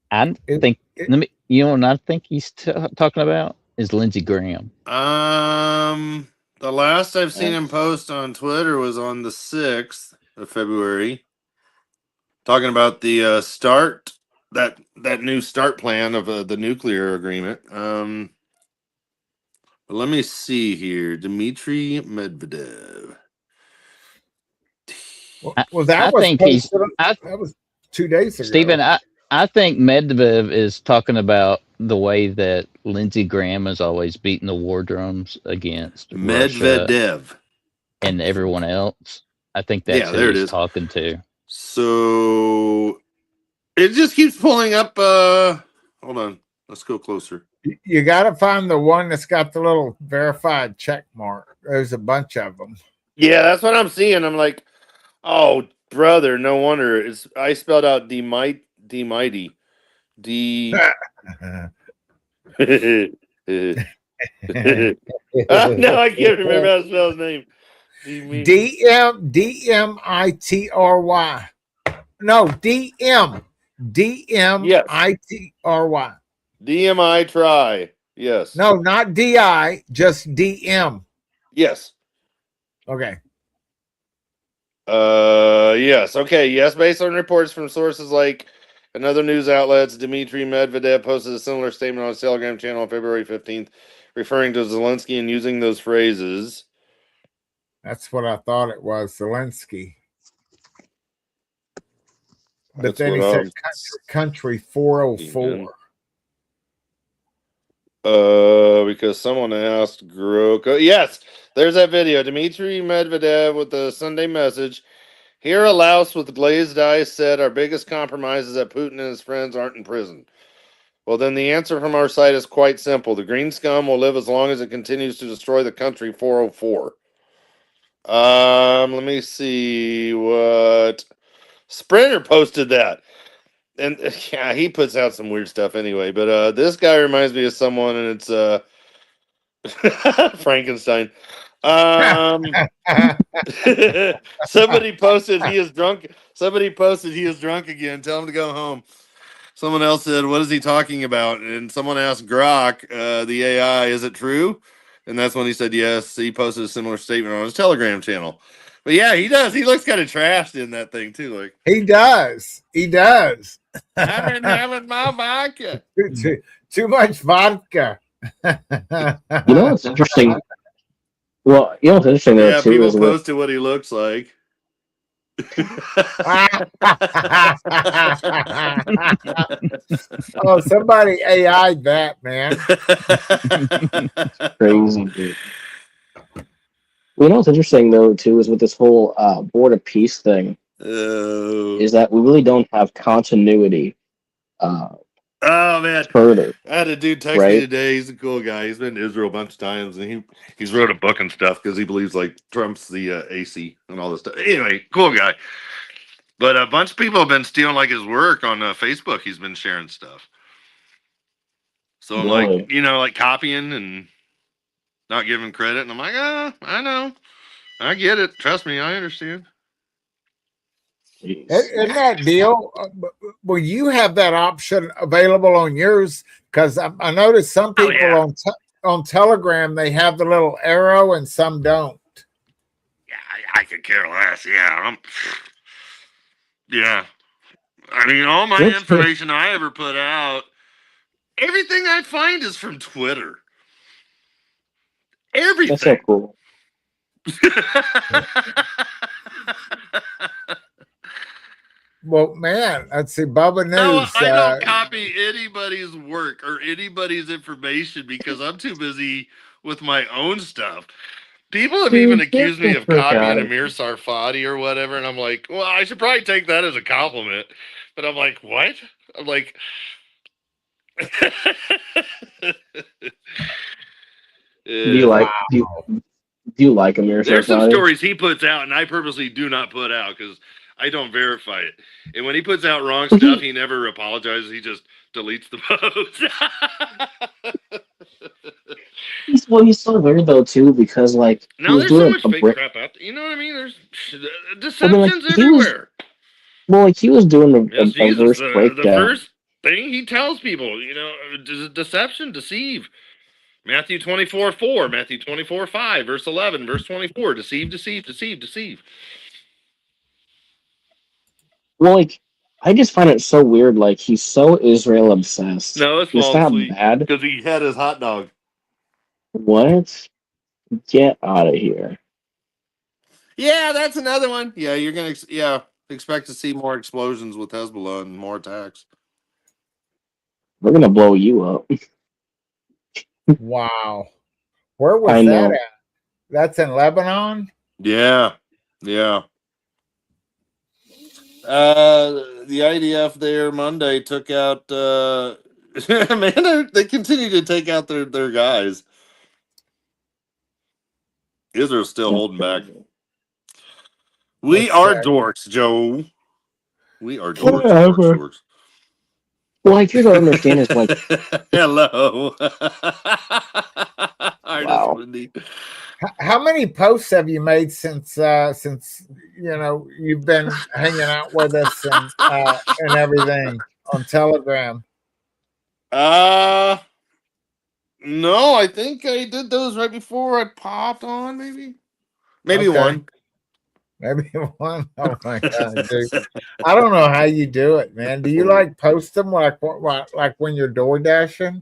I think. You know what I think he's talking about is Lindsey Graham. The last I've seen him post on Twitter was on the 6th of February, talking about the start that new start plan of the nuclear agreement. But let me see here, Dmitry Medvedev. Well, that I was think posted, that was 2 days ago. Stephen, I think Medvedev is talking about the way that Lindsey Graham has always beaten the war drums against Russia Medvedev and everyone else. I think that's who there it he's is. talking to. So it just keeps pulling up. Hold on. Let's go closer. You got to find the one that's got the little verified check mark. There's a bunch of them. Yeah, that's what I'm seeing. I'm like, oh, brother, no wonder. I spelled out D-mighty. D. No, I can't remember how to spell his name. DMITRY. No, DMITRY. DMI try. Yes. No, not DI, just DM. Yes. Okay. Yes. Okay. Yes. Based on reports from sources like another news outlets, Dmitry Medvedev posted a similar statement on his Telegram channel on February 15th, referring to Zelensky and using those phrases. That's what I thought it was, Zelensky. But That's then he what said country 404. Because someone asked Groko. Yes, there's that video. Dmitry Medvedev with the Sunday message. Here, a louse with glazed eyes said, "Our biggest compromise is that Putin and his friends aren't in prison." Well, then the answer from our side is quite simple. The green scum will live as long as it continues to destroy the country 404. Let me see what Sprinter posted that. And yeah, he puts out some weird stuff anyway. But this guy reminds me of someone, and it's Frankenstein. Somebody posted he is drunk. Somebody posted he is drunk again. Tell him to go home. Someone else said, "What is he talking about?" And someone asked Grok, the AI, "Is it true?" And that's when he said yes. He posted a similar statement on his Telegram channel. But yeah, he does. He looks kind of trashed in that thing too. Like he does. He does. I've been having my vodka. Too much vodka. You know what's interesting? Well, you know what's interesting though Yeah, too people is posted what he looks like. Oh, somebody AI'd that, man. crazy, dude. You know what's interesting though too is with this whole Board of Peace thing is that we really don't have continuity. Oh man, further, I had a dude text me today. He's a cool guy. He's been to Israel a bunch of times, and he's wrote a book and stuff because he believes like Trump's the AC and all this stuff. Anyway, cool guy. But a bunch of people have been stealing like his work on Facebook. He's been sharing stuff. So I'm like, like copying and not giving credit. And I'm like, I know, I get it. Trust me, I understand. Isn't that deal? Well, you have that option available on yours because I noticed some people on Telegram they have the little arrow and some don't. Yeah, I could care less. Yeah, yeah. I mean, all my information I ever put out, everything I find is from Twitter. Everything. That's so cool. Well, man, let's see, Bubba News. No, I don't copy anybody's work or anybody's information because I'm too busy with my own stuff. People have even accused me of copying Amir Sarfati or whatever, and I'm like, well, I should probably take that as a compliment. But I'm like, what? I'm like, do you like Amir Sarfati? There's some stories he puts out, and I purposely do not put out because I don't verify it. And when he puts out wrong stuff, he never apologizes. He just deletes the post. He's so weird though too because like no, there's so much fake crap out there. You know what I mean? There's deceptions everywhere. He was doing a verse breakdown. The first thing he tells people, deception, deceive. Matthew 24:4, Matthew 24:5, verse 11, verse 24, deceive, deceive, deceive, deceive. Well, I just find it so weird. Like he's so Israel obsessed. No, it's not bad because he had his hot dog. What? Get out of here! Yeah, that's another one. Yeah, you're gonna expect to see more explosions with Hezbollah and more attacks. We're gonna blow you up. Wow, where was that at? That's in Lebanon. Yeah, yeah. The IDF there Monday took out. Man, they continue to take out their guys. Israel's still holding back. We Let's are say. dorks, Joe. We are Whatever. dorks. Well, like, here's what I understand is like, Hello. Artist wow. Wendy. How many posts have you made since you've been hanging out with us and everything on Telegram? No, I think I did those right before I popped on. Maybe Okay. one. Maybe one. Oh my god, dude! I don't know how you do it, man. Do you like post them like when you're door dashing?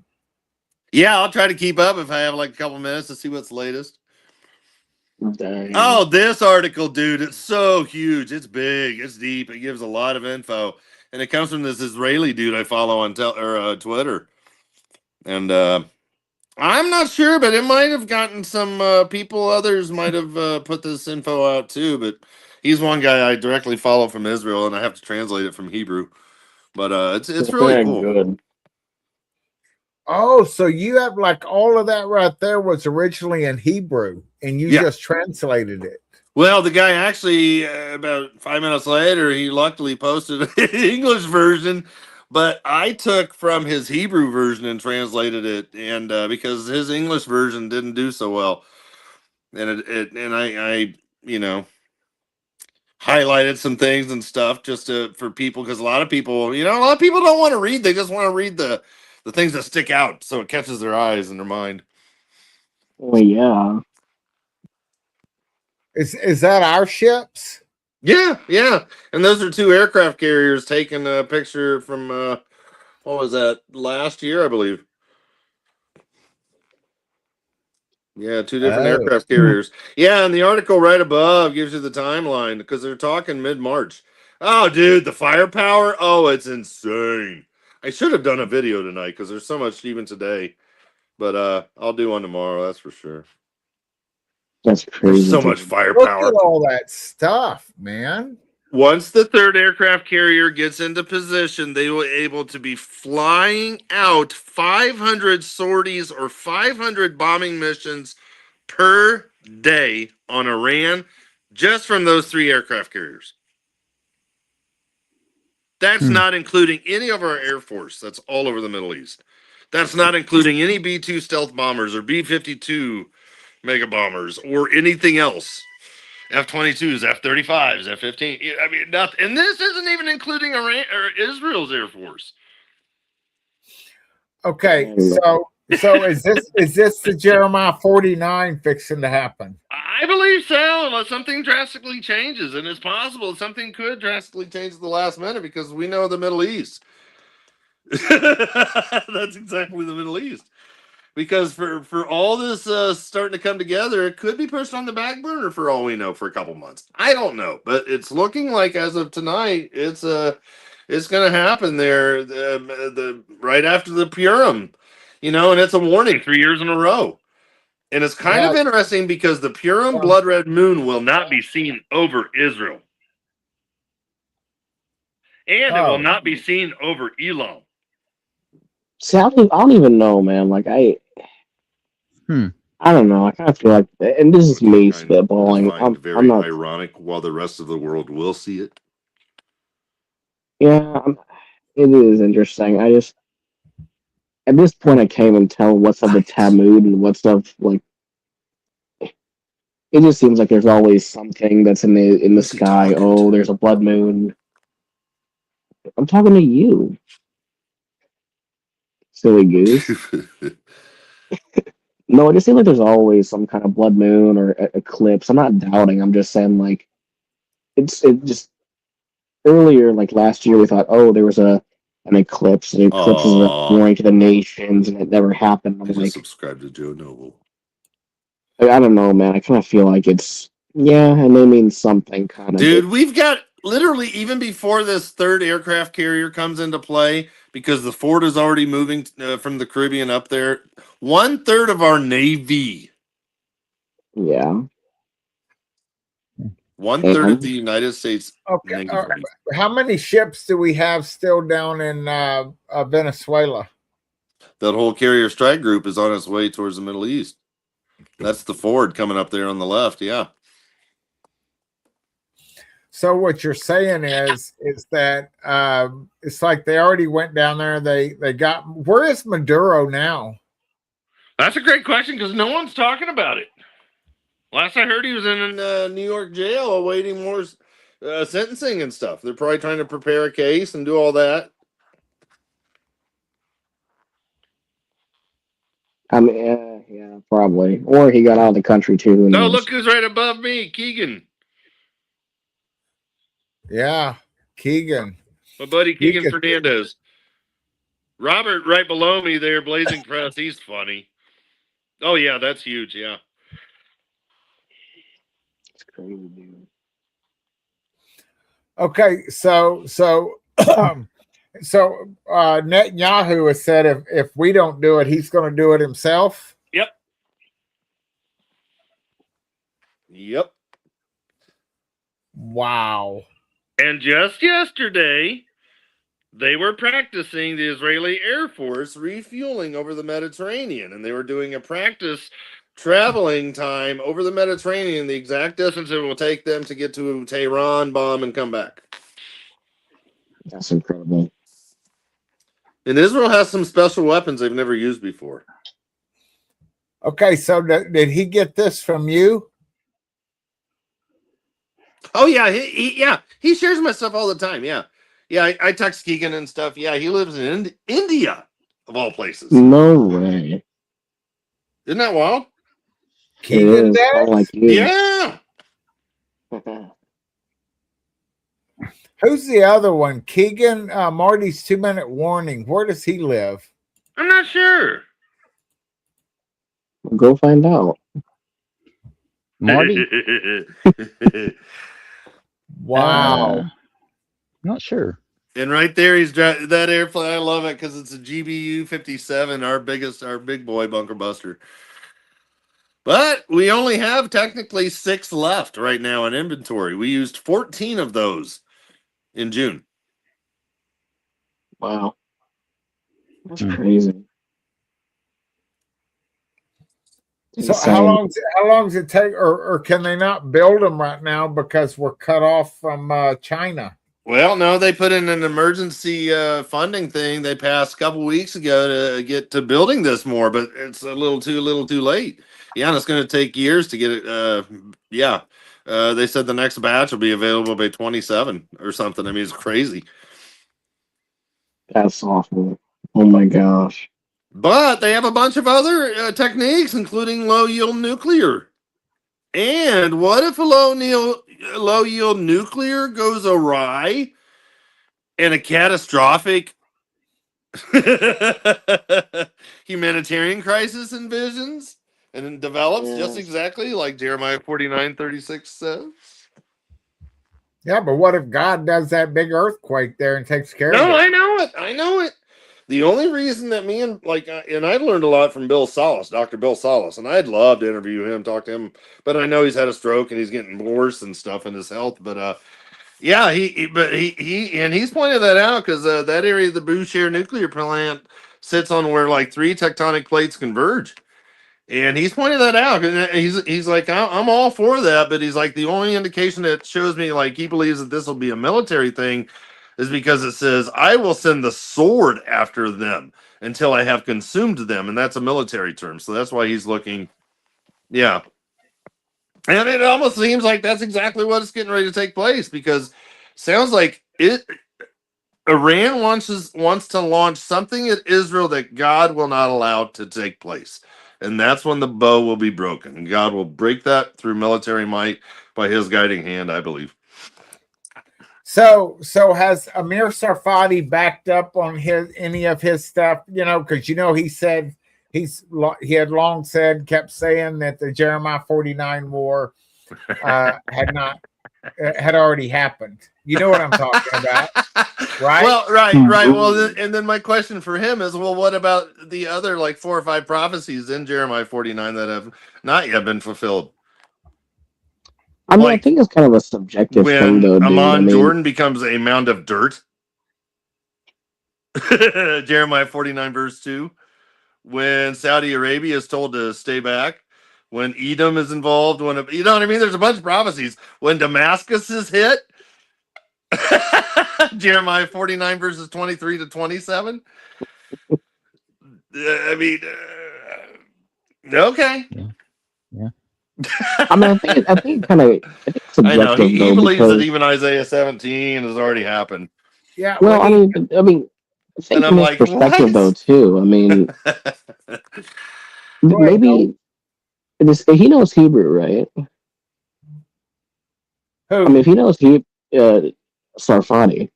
Yeah, I'll try to keep up if I have like a couple minutes to see what's latest. Dang. Oh, this article, dude, it's so huge. It's big. It's deep. It gives a lot of info, and it comes from this Israeli dude I follow on Twitter. And I'm not sure, but it might have gotten some people. Others might have put this info out too. But he's one guy I directly follow from Israel, and I have to translate it from Hebrew. But it's really Very cool. good. Oh, so you have like all of that right there was originally in Hebrew, and you just translated it. Well, the guy actually, about 5 minutes later, he luckily posted an English version, but I took from his Hebrew version and translated it, and because his English version didn't do so well, and I highlighted some things and stuff just for people, because a lot of people don't want to read; they just want to read the things that stick out, so it catches their eyes and their mind. Well, yeah. Is that our ships? Yeah, and those are two aircraft carriers taking a picture from what was that, last year, I believe. Yeah, two different aircraft carriers. Yeah, and the article right above gives you the timeline because they're talking mid-March. Oh, dude, the firepower! Oh, it's insane. I should have done a video tonight because there's so much even today, but I'll do one tomorrow. That's for sure. That's There's crazy. so much Look firepower. at all that stuff, man. Once the third aircraft carrier gets into position, they will be able to be flying out 500 sorties or 500 bombing missions per day on Iran, just from those three aircraft carriers. That's not including any of our Air Force that's all over the Middle East. That's not including any B-2 stealth bombers or B-52 mega bombers or anything else. F-22s, F-35s, F-15. I mean, nothing. And this isn't even including Iran or Israel's Air Force. Okay, so is this the Jeremiah 49 fixing to happen? I believe so, unless something drastically changes, and it's possible something could drastically change at the last minute because we know the Middle East. That's exactly the Middle East. Because for all this starting to come together, it could be pushed on the back burner for all we know for a couple months. I don't know, but it's looking like as of tonight, it's going to happen there the right after the Purim, and it's a warning 3 years in a row. And it's kind of interesting because the Purim blood red moon will not be seen over Israel, and it will not be seen over Elam. See, I don't even know, man. Like, I don't know. I kind of feel like, and this is me spitballing. I'm not ironic while the rest of the world will see it. Yeah, it is interesting. I just, at this point, I can't even tell what's of the Talmud and what's of, like, it just seems like there's always something that's in the sky. Oh, there's a blood moon. I'm talking to you, silly goose. No, it just seems like there's always some kind of blood moon or eclipse. I'm not doubting. I'm just saying, like, it just earlier, like last year, we thought, oh, there was an eclipse. The eclipse is a warning to the nations, and it never happened. I'm like, subscribe to Joe Noble. I don't know, man. I kind of feel like it's and they mean something kind of. Dude, we've got literally even before this third aircraft carrier comes into play, because the Ford is already moving from the Caribbean up there. 1/3 of our Navy. Yeah. 1/3 of the United States Okay. Navy. How many ships do we have still down in Venezuela? That whole carrier strike group is on its way towards the Middle East. That's the Ford coming up there on the left. Yeah. So what you're saying is that it's like they already went down there. They got, where is Maduro now? That's a great question because no one's talking about it. Last I heard, he was in New York jail awaiting more sentencing and stuff. They're probably trying to prepare a case and do all that. I mean, yeah, probably. Or he got out of the country too. Who No, knows? look who's right above me, Keegan. Yeah, Keegan. My buddy Keegan Keegan. Fernandez. Robert right below me there, Blazing Press. He's funny. Oh yeah, that's huge. Yeah. It's crazy, dude. Okay, so Netanyahu has said if we don't do it, he's going to do it himself. Yep. Wow. And just yesterday, they were practicing the Israeli Air Force refueling over the Mediterranean, and they were doing a practice traveling time over the Mediterranean, the exact distance it will take them to get to Tehran, bomb, and come back. That's incredible. And Israel has some special weapons they've never used before. Okay, so did he get this from you? Oh yeah, he shares my stuff all the time. Yeah, I text Keegan and stuff. Yeah, he lives in India of all places. No way. Isn't that wild? Keegan It is, does? like you. Yeah. Who's the other one? Keegan, Marty's 2-minute warning. Where does he live? I'm not sure. Go find out. Marty? Wow. Not sure. And right there, he's that airplane. I love it because it's a GBU 57, our big boy bunker buster. But we only have technically 6 left right now in inventory. We used 14 of those in June. Wow. That's crazy. So how long does it take, or can they not build them right now because we're cut off from China? Well, no, they put in an emergency funding thing they passed a couple weeks ago to get to building this more, but it's a little too late. Yeah, and it's going to take years to get it. They said the next batch will be available by 27 or something. I mean, it's crazy. That's awful. Oh my gosh. But they have a bunch of other techniques, including low yield nuclear. And what if a low yield nuclear goes awry and a catastrophic humanitarian crisis envisions and then develops just exactly like Jeremiah 49:36 says? Yeah, but what if God does that big earthquake there and takes care of it? No, I know it. The only reason that me and I've learned a lot from Bill Salas, Dr. Bill Salas, and I'd love to interview him, talk to him, but I know he's had a stroke and he's getting worse and stuff in his health. But he's pointed that out because that area of the Bushehr nuclear plant sits on where like 3 tectonic plates converge. And he's pointed that out. And he's like, I'm all for that, but he's like, the only indication that shows me like he believes that this will be a military thing is because it says, I will send the sword after them until I have consumed them. And that's a military term. So that's why he's looking. Yeah. And it almost seems like that's exactly what is getting ready to take place because sounds like Iran wants to launch something at Israel that God will not allow to take place. And that's when the bow will be broken. God will break that through military might by his guiding hand, I believe. So has Amir Sarfati backed up on any of his stuff? You know, because he said he had long kept saying that the Jeremiah 49 war had already happened. You know what I'm talking about, right? Well, right. Well, and then my question for him is, well, what about the other like 4 or 5 prophecies in Jeremiah 49 that have not yet been fulfilled? I mean, I Like, think it's kind of a subjective thing, when though, dude. I Amon mean, Jordan becomes a mound of dirt. Jeremiah 49 verse 2. When Saudi Arabia is told to stay back, when Edom is involved, when you know what I mean, there's a bunch of prophecies. When Damascus is hit, Jeremiah 49 verses 23 to 27. I mean, okay. Yeah. I mean, I think kind of, I think it's I know subjective, he though, believes that because, even Isaiah 17 has already happened, Yeah, well, we need I mean, I and think I'm from his like, perspective, though, what? too. I mean, go ahead, Noah. maybe he knows Hebrew, right? I mean, Who? if he knows Sarfati,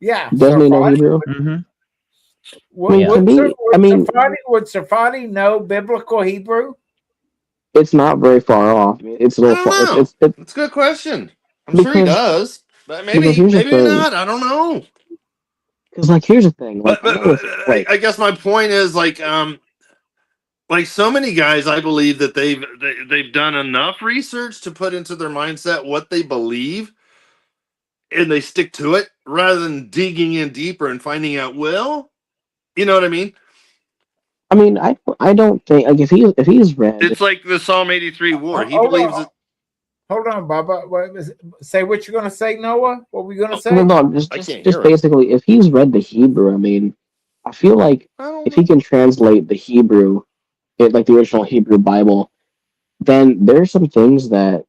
Yeah, doesn't he know Safadi. Hebrew? Mm-hmm. I mean, Yeah. to me, I mean, Would Safadi know biblical Hebrew? it's not very far off. I mean, it's a I little don't far. know. It's It's a good question. I'm sure he because does, but because here's the maybe thing. not. I don't know. Because like here's the thing. Like But, I know with, like I guess my point is like so many guys, I believe that they've done enough research to put into their mindset what they believe, and they stick to it rather than digging in deeper and finding out. Well, you know what I mean? I mean, I don't think like if he's read It's like the Psalm 83 war. He Hold believes on, it. hold on, Bubba. Say what you're going to say, Noah. What were we going to say? no, I can't just hear him. basically if he's read the Hebrew, I mean, I feel like I don't if he know. can translate the Hebrew, like the original Hebrew Bible, then there's some things that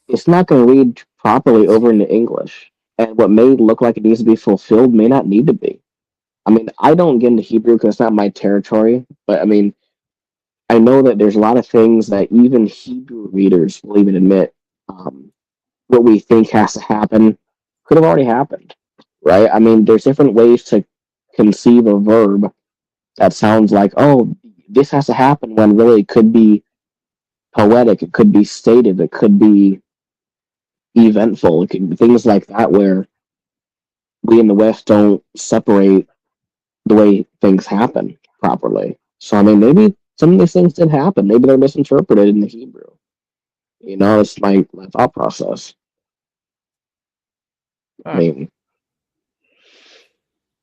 it's not going to read properly over into English, and what may look like it needs to be fulfilled may not need to be. I mean, I don't get into Hebrew because it's not my territory, but I mean, I know that there's a lot of things that even Hebrew readers will even admit what we think has to happen could have already happened, right? I mean, there's different ways to conceive a verb that sounds like, oh, this has to happen when really it could be poetic, it could be stated, it could be eventful, it could be things like that where we in the West don't separate the way things happen properly. So, I mean, maybe some of these things did happen. Maybe they're misinterpreted in the Hebrew. You know, it's my thought process. I mean,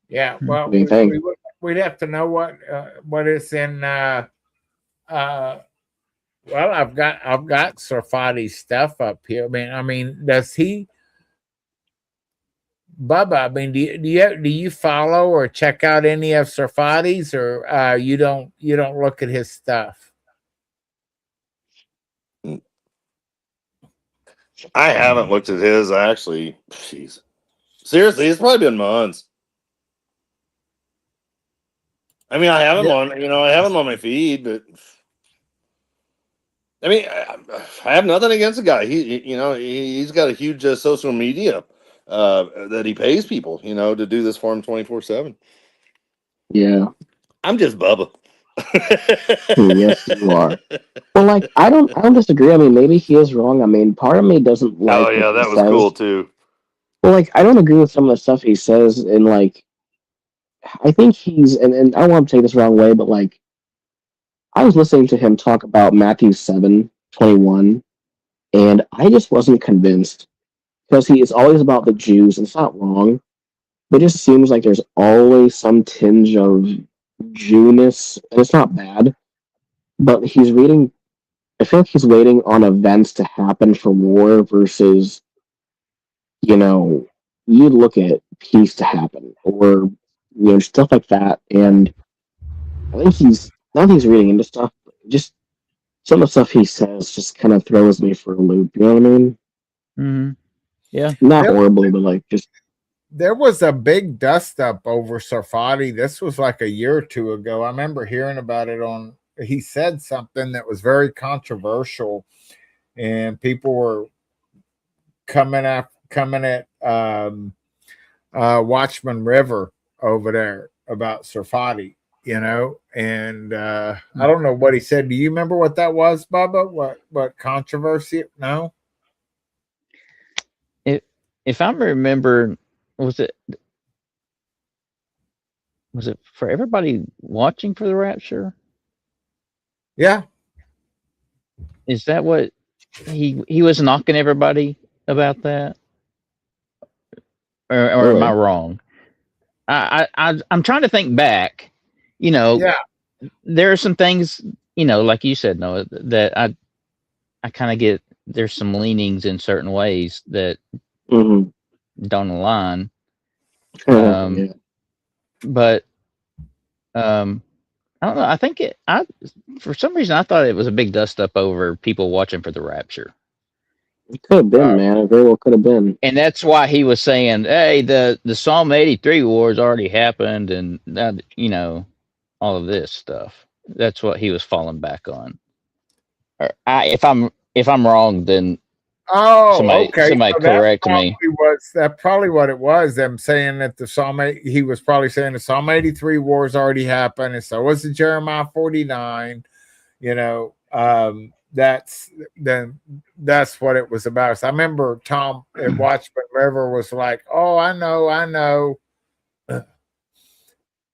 Yeah, Hmm. well, what do you think? we'd have to know what is in. Well, I've got Sarfati's stuff up here. I mean, does he, Bubba? I mean, do you follow or check out any of Sarfati's, or you don't look at his stuff? I haven't looked at his actually. Jeez. Seriously, it's probably been months. I mean, I have him on, I have him on my feed, but I mean, I have nothing against the guy. He's got a huge social media that he pays people, to do this for him 24/7. Yeah. I'm just Bubba. Yes, you are. Well, like I don't disagree. I mean, maybe he is wrong. I mean, part of me doesn't Oh like what yeah, he that was cool says. too. Well, like I don't agree with some of the stuff he says, and like I think he's and I don't want to take this the wrong way, but like I was listening to him talk about Matthew 7:21, and I just wasn't convinced because he is always about the Jews, and it's not wrong, but it just seems like there's always some tinge of Jewness, and it's not bad, but he's reading. I feel like he's waiting on events to happen for war versus, you know, you look at peace to happen or stuff like that. And I think he's reading into stuff. Just some of the stuff he says just kind of throws me for a loop. You know what I mean? Mm-hmm. Yeah. Not horribly, but like just. There was a big dust up over Sarfati. This was like a year or two ago. I remember hearing about it on. He said something that was very controversial, and people were coming at Watchman River over there about Sarfati. And I don't know what he said. Do you remember what that was, Bubba? What controversy? No. If I remember, was it for everybody watching for the rapture? Yeah. Is that what he was knocking everybody about that, or am Really? I wrong? I'm trying to think back. You know, Yeah. there are some things, you know, like you said, Noah, that I kind of get. There's some leanings in certain ways that Mhm. don't align. Yeah. But I don't know. I think for some reason I thought it was a big dust up over people watching for the rapture. It could have been, man. It very well could have been. And that's why he was saying, "Hey, the Psalm 83 wars already happened, and that, you know, all of this stuff." That's what he was falling back on. If I'm wrong, then Oh, somebody okay. So correct me. that probably what it was. Them saying that he was probably saying the Psalm 83 wars already happened, and so was the Jeremiah 49. You know, that's what it was about. So I remember Tom at Watchman River was like, "Oh, I know.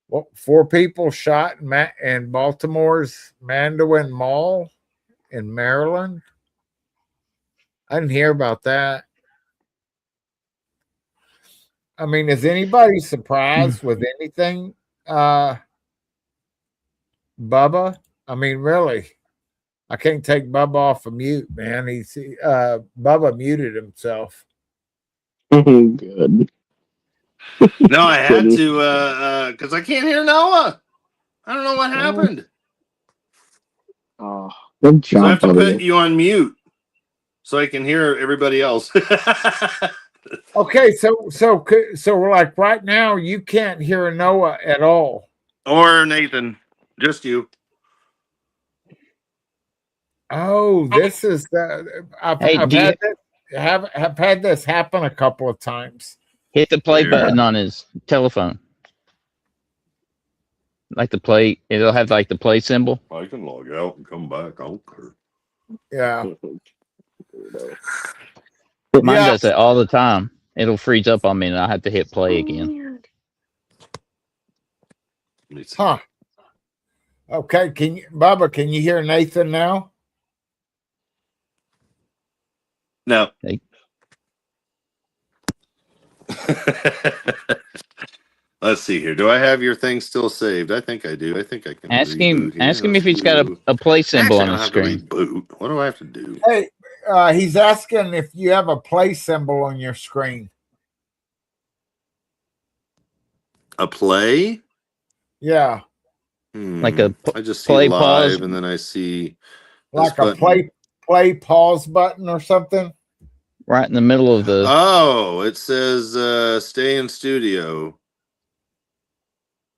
Well, 4 people shot in Baltimore's Mandarin Mall in Maryland." I didn't hear about that. I mean, is anybody surprised with anything, Bubba? I mean, really, I can't take Bubba off of mute, man. Bubba muted himself. Good. No, I had to because I can't hear Noah. I don't know what happened. Oh, good So I job, have to put buddy. you on mute so I can hear everybody else. Okay, so we're like right now you can't hear Noah at all. Or Nathan, just you. Oh, this is I've Hey, have had this happen a couple of times. hit the play Weird. button on his telephone. Like the play, it'll have like the play symbol. I can log out and come back. I don't care. Yeah. Mine Yeah. does that all the time. It'll freeze up on me, and I have to hit play again. Huh. Okay, Bubba, can you hear Nathan now? No. Hey. Let's see here. Do I have your thing still saved? I think I do. I think I can Ask him. reboot here. Ask him Let's if he's got do- a play symbol Actually, I on don't his have to screen. reboot. What do I have to do? Hey, he's asking if you have a play symbol on your screen. A play? Yeah, Like a I just see play, live, pause. and then I see like this a button. play pause button or something. Right in the middle of the. Oh, it says stay in studio.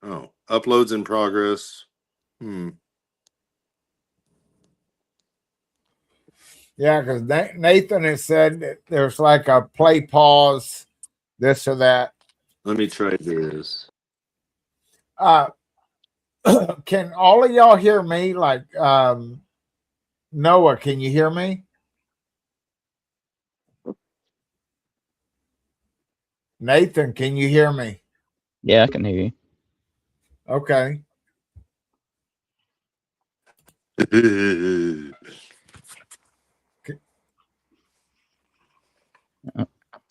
Oh, uploads in progress. Yeah, because Nathan has said that there's like a play pause, this or that. Let me try this. Can all of y'all hear me? Like Noah, can you hear me? Nathan, can you hear me? Yeah, I can hear you. Okay.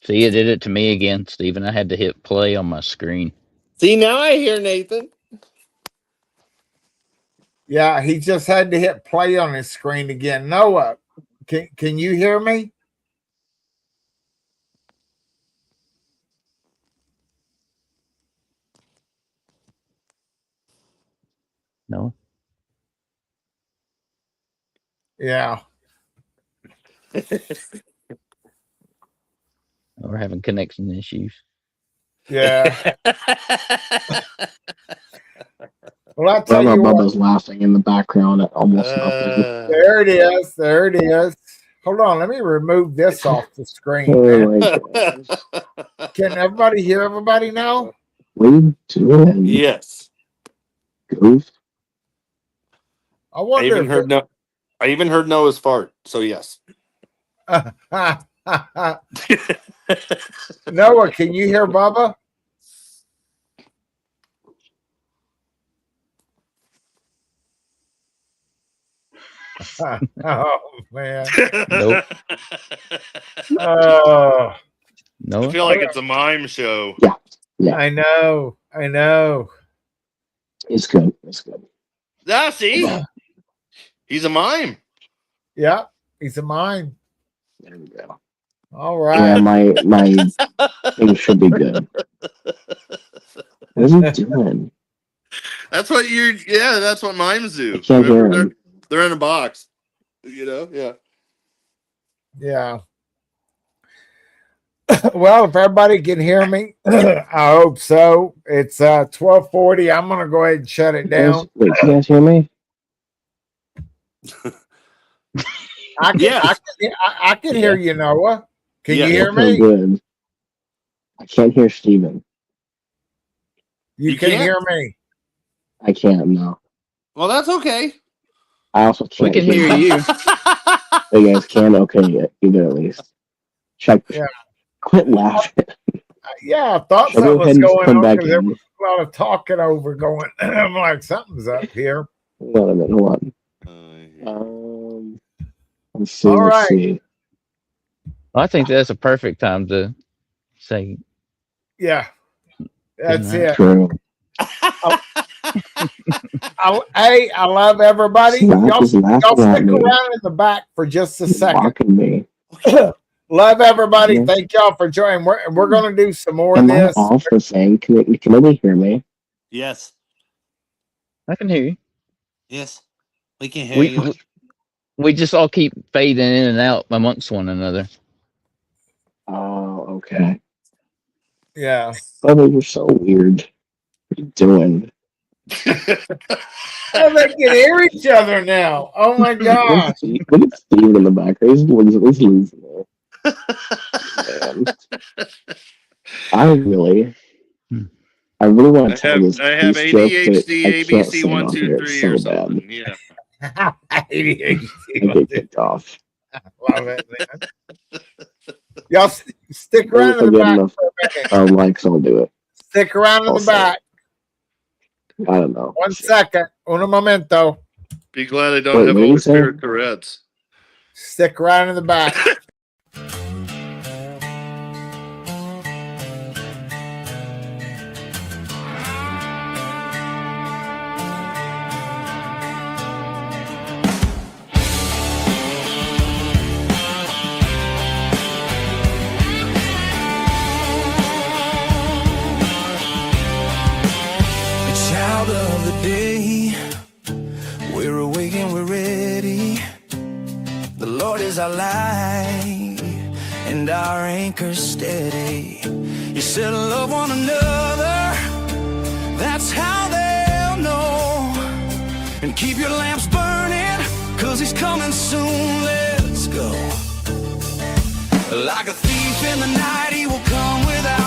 See, it did it to me again, Steven. I had to hit play on my screen. See, now I hear Nathan. Yeah, he just had to hit play on his screen again. Noah, can you hear me? No. Yeah. We're having connection issues. Yeah. Well, I tell you Bubba's what. laughing in the background at almost nothing. There it is. There it is. Hold on. Let me remove this off the screen. Oh Man. my gosh. Can everybody hear everybody now? 3, 2, and Yes. goof. I wonder I even heard Noah's fart. So yes. Noah, can you hear Bubba? Oh man. Nope. Oh, I No. feel like it's a mime show. Yeah. I know. I know. It's good. It's good. Ah, see? He's a mime. Yep. He's a mime. There we go. All Yeah, right. my thing should be good. What is he doing? That's what that's what mimes do. I can't hear Remember, him. they're in a box. You know, yeah. Yeah. Well, if everybody can hear me, I hope so. It's 12:40. I'm gonna go ahead and shut it down. Wait, can you guys hear me? I can, Yes. I can hear you, Noah. Can Yeah. you hear Okay, me? good. I can't hear Steven. You You can can't? hear me. I can't, no. Well, that's okay. I also We can't can hear you. You guys can? Okay, either at least. Check. Yeah. Quit laughing. Yeah, I thought Should I something go ahead was and just going come on back because there in? was a lot of talking over going. I'm like, something's up here. Hold on a minute, hold on. Let's see, All let's right. see. Well, I think that's a perfect time to say Yeah, that's night. it. True. Hey, I love everybody. He's Y'all laughing stick at me. around in the back for just a He's second. mocking me. Love everybody. Yeah. Thank y'all for joining. We're going to do some more of Am I this. off the thing? Can anybody hear me? Yes. I can hear you. Yes. We can hear you. We just all keep fading in and out amongst one another. Oh, okay. Yeah. Brother, you're so weird. What are you doing? Oh, they can hear each other now. Oh my gosh. Look at Steve in the back. He's losing it. Man. I really want to tell this I have piece joke, but ADHD, I can't ABC say it 1, on 2, here. 3 It's or so bad. something. Yeah. I get kicked off. Love it, man. Y'all stick If around I in the get back enough for a minute. likes, I'll do it. Stick around in I'll the say back. I don't know. 1 second. Un momento. Be glad I don't Wait, have what did you say? overspirit Tourette's. Stick around in the back. A child of the day, we're awake and we're ready. The Lord is our light and our anchor steady. You said love one another, that's how they'll know. And keep your lamps burning, 'cause he's coming soon. Let's go. Like a thief in the night, he will come without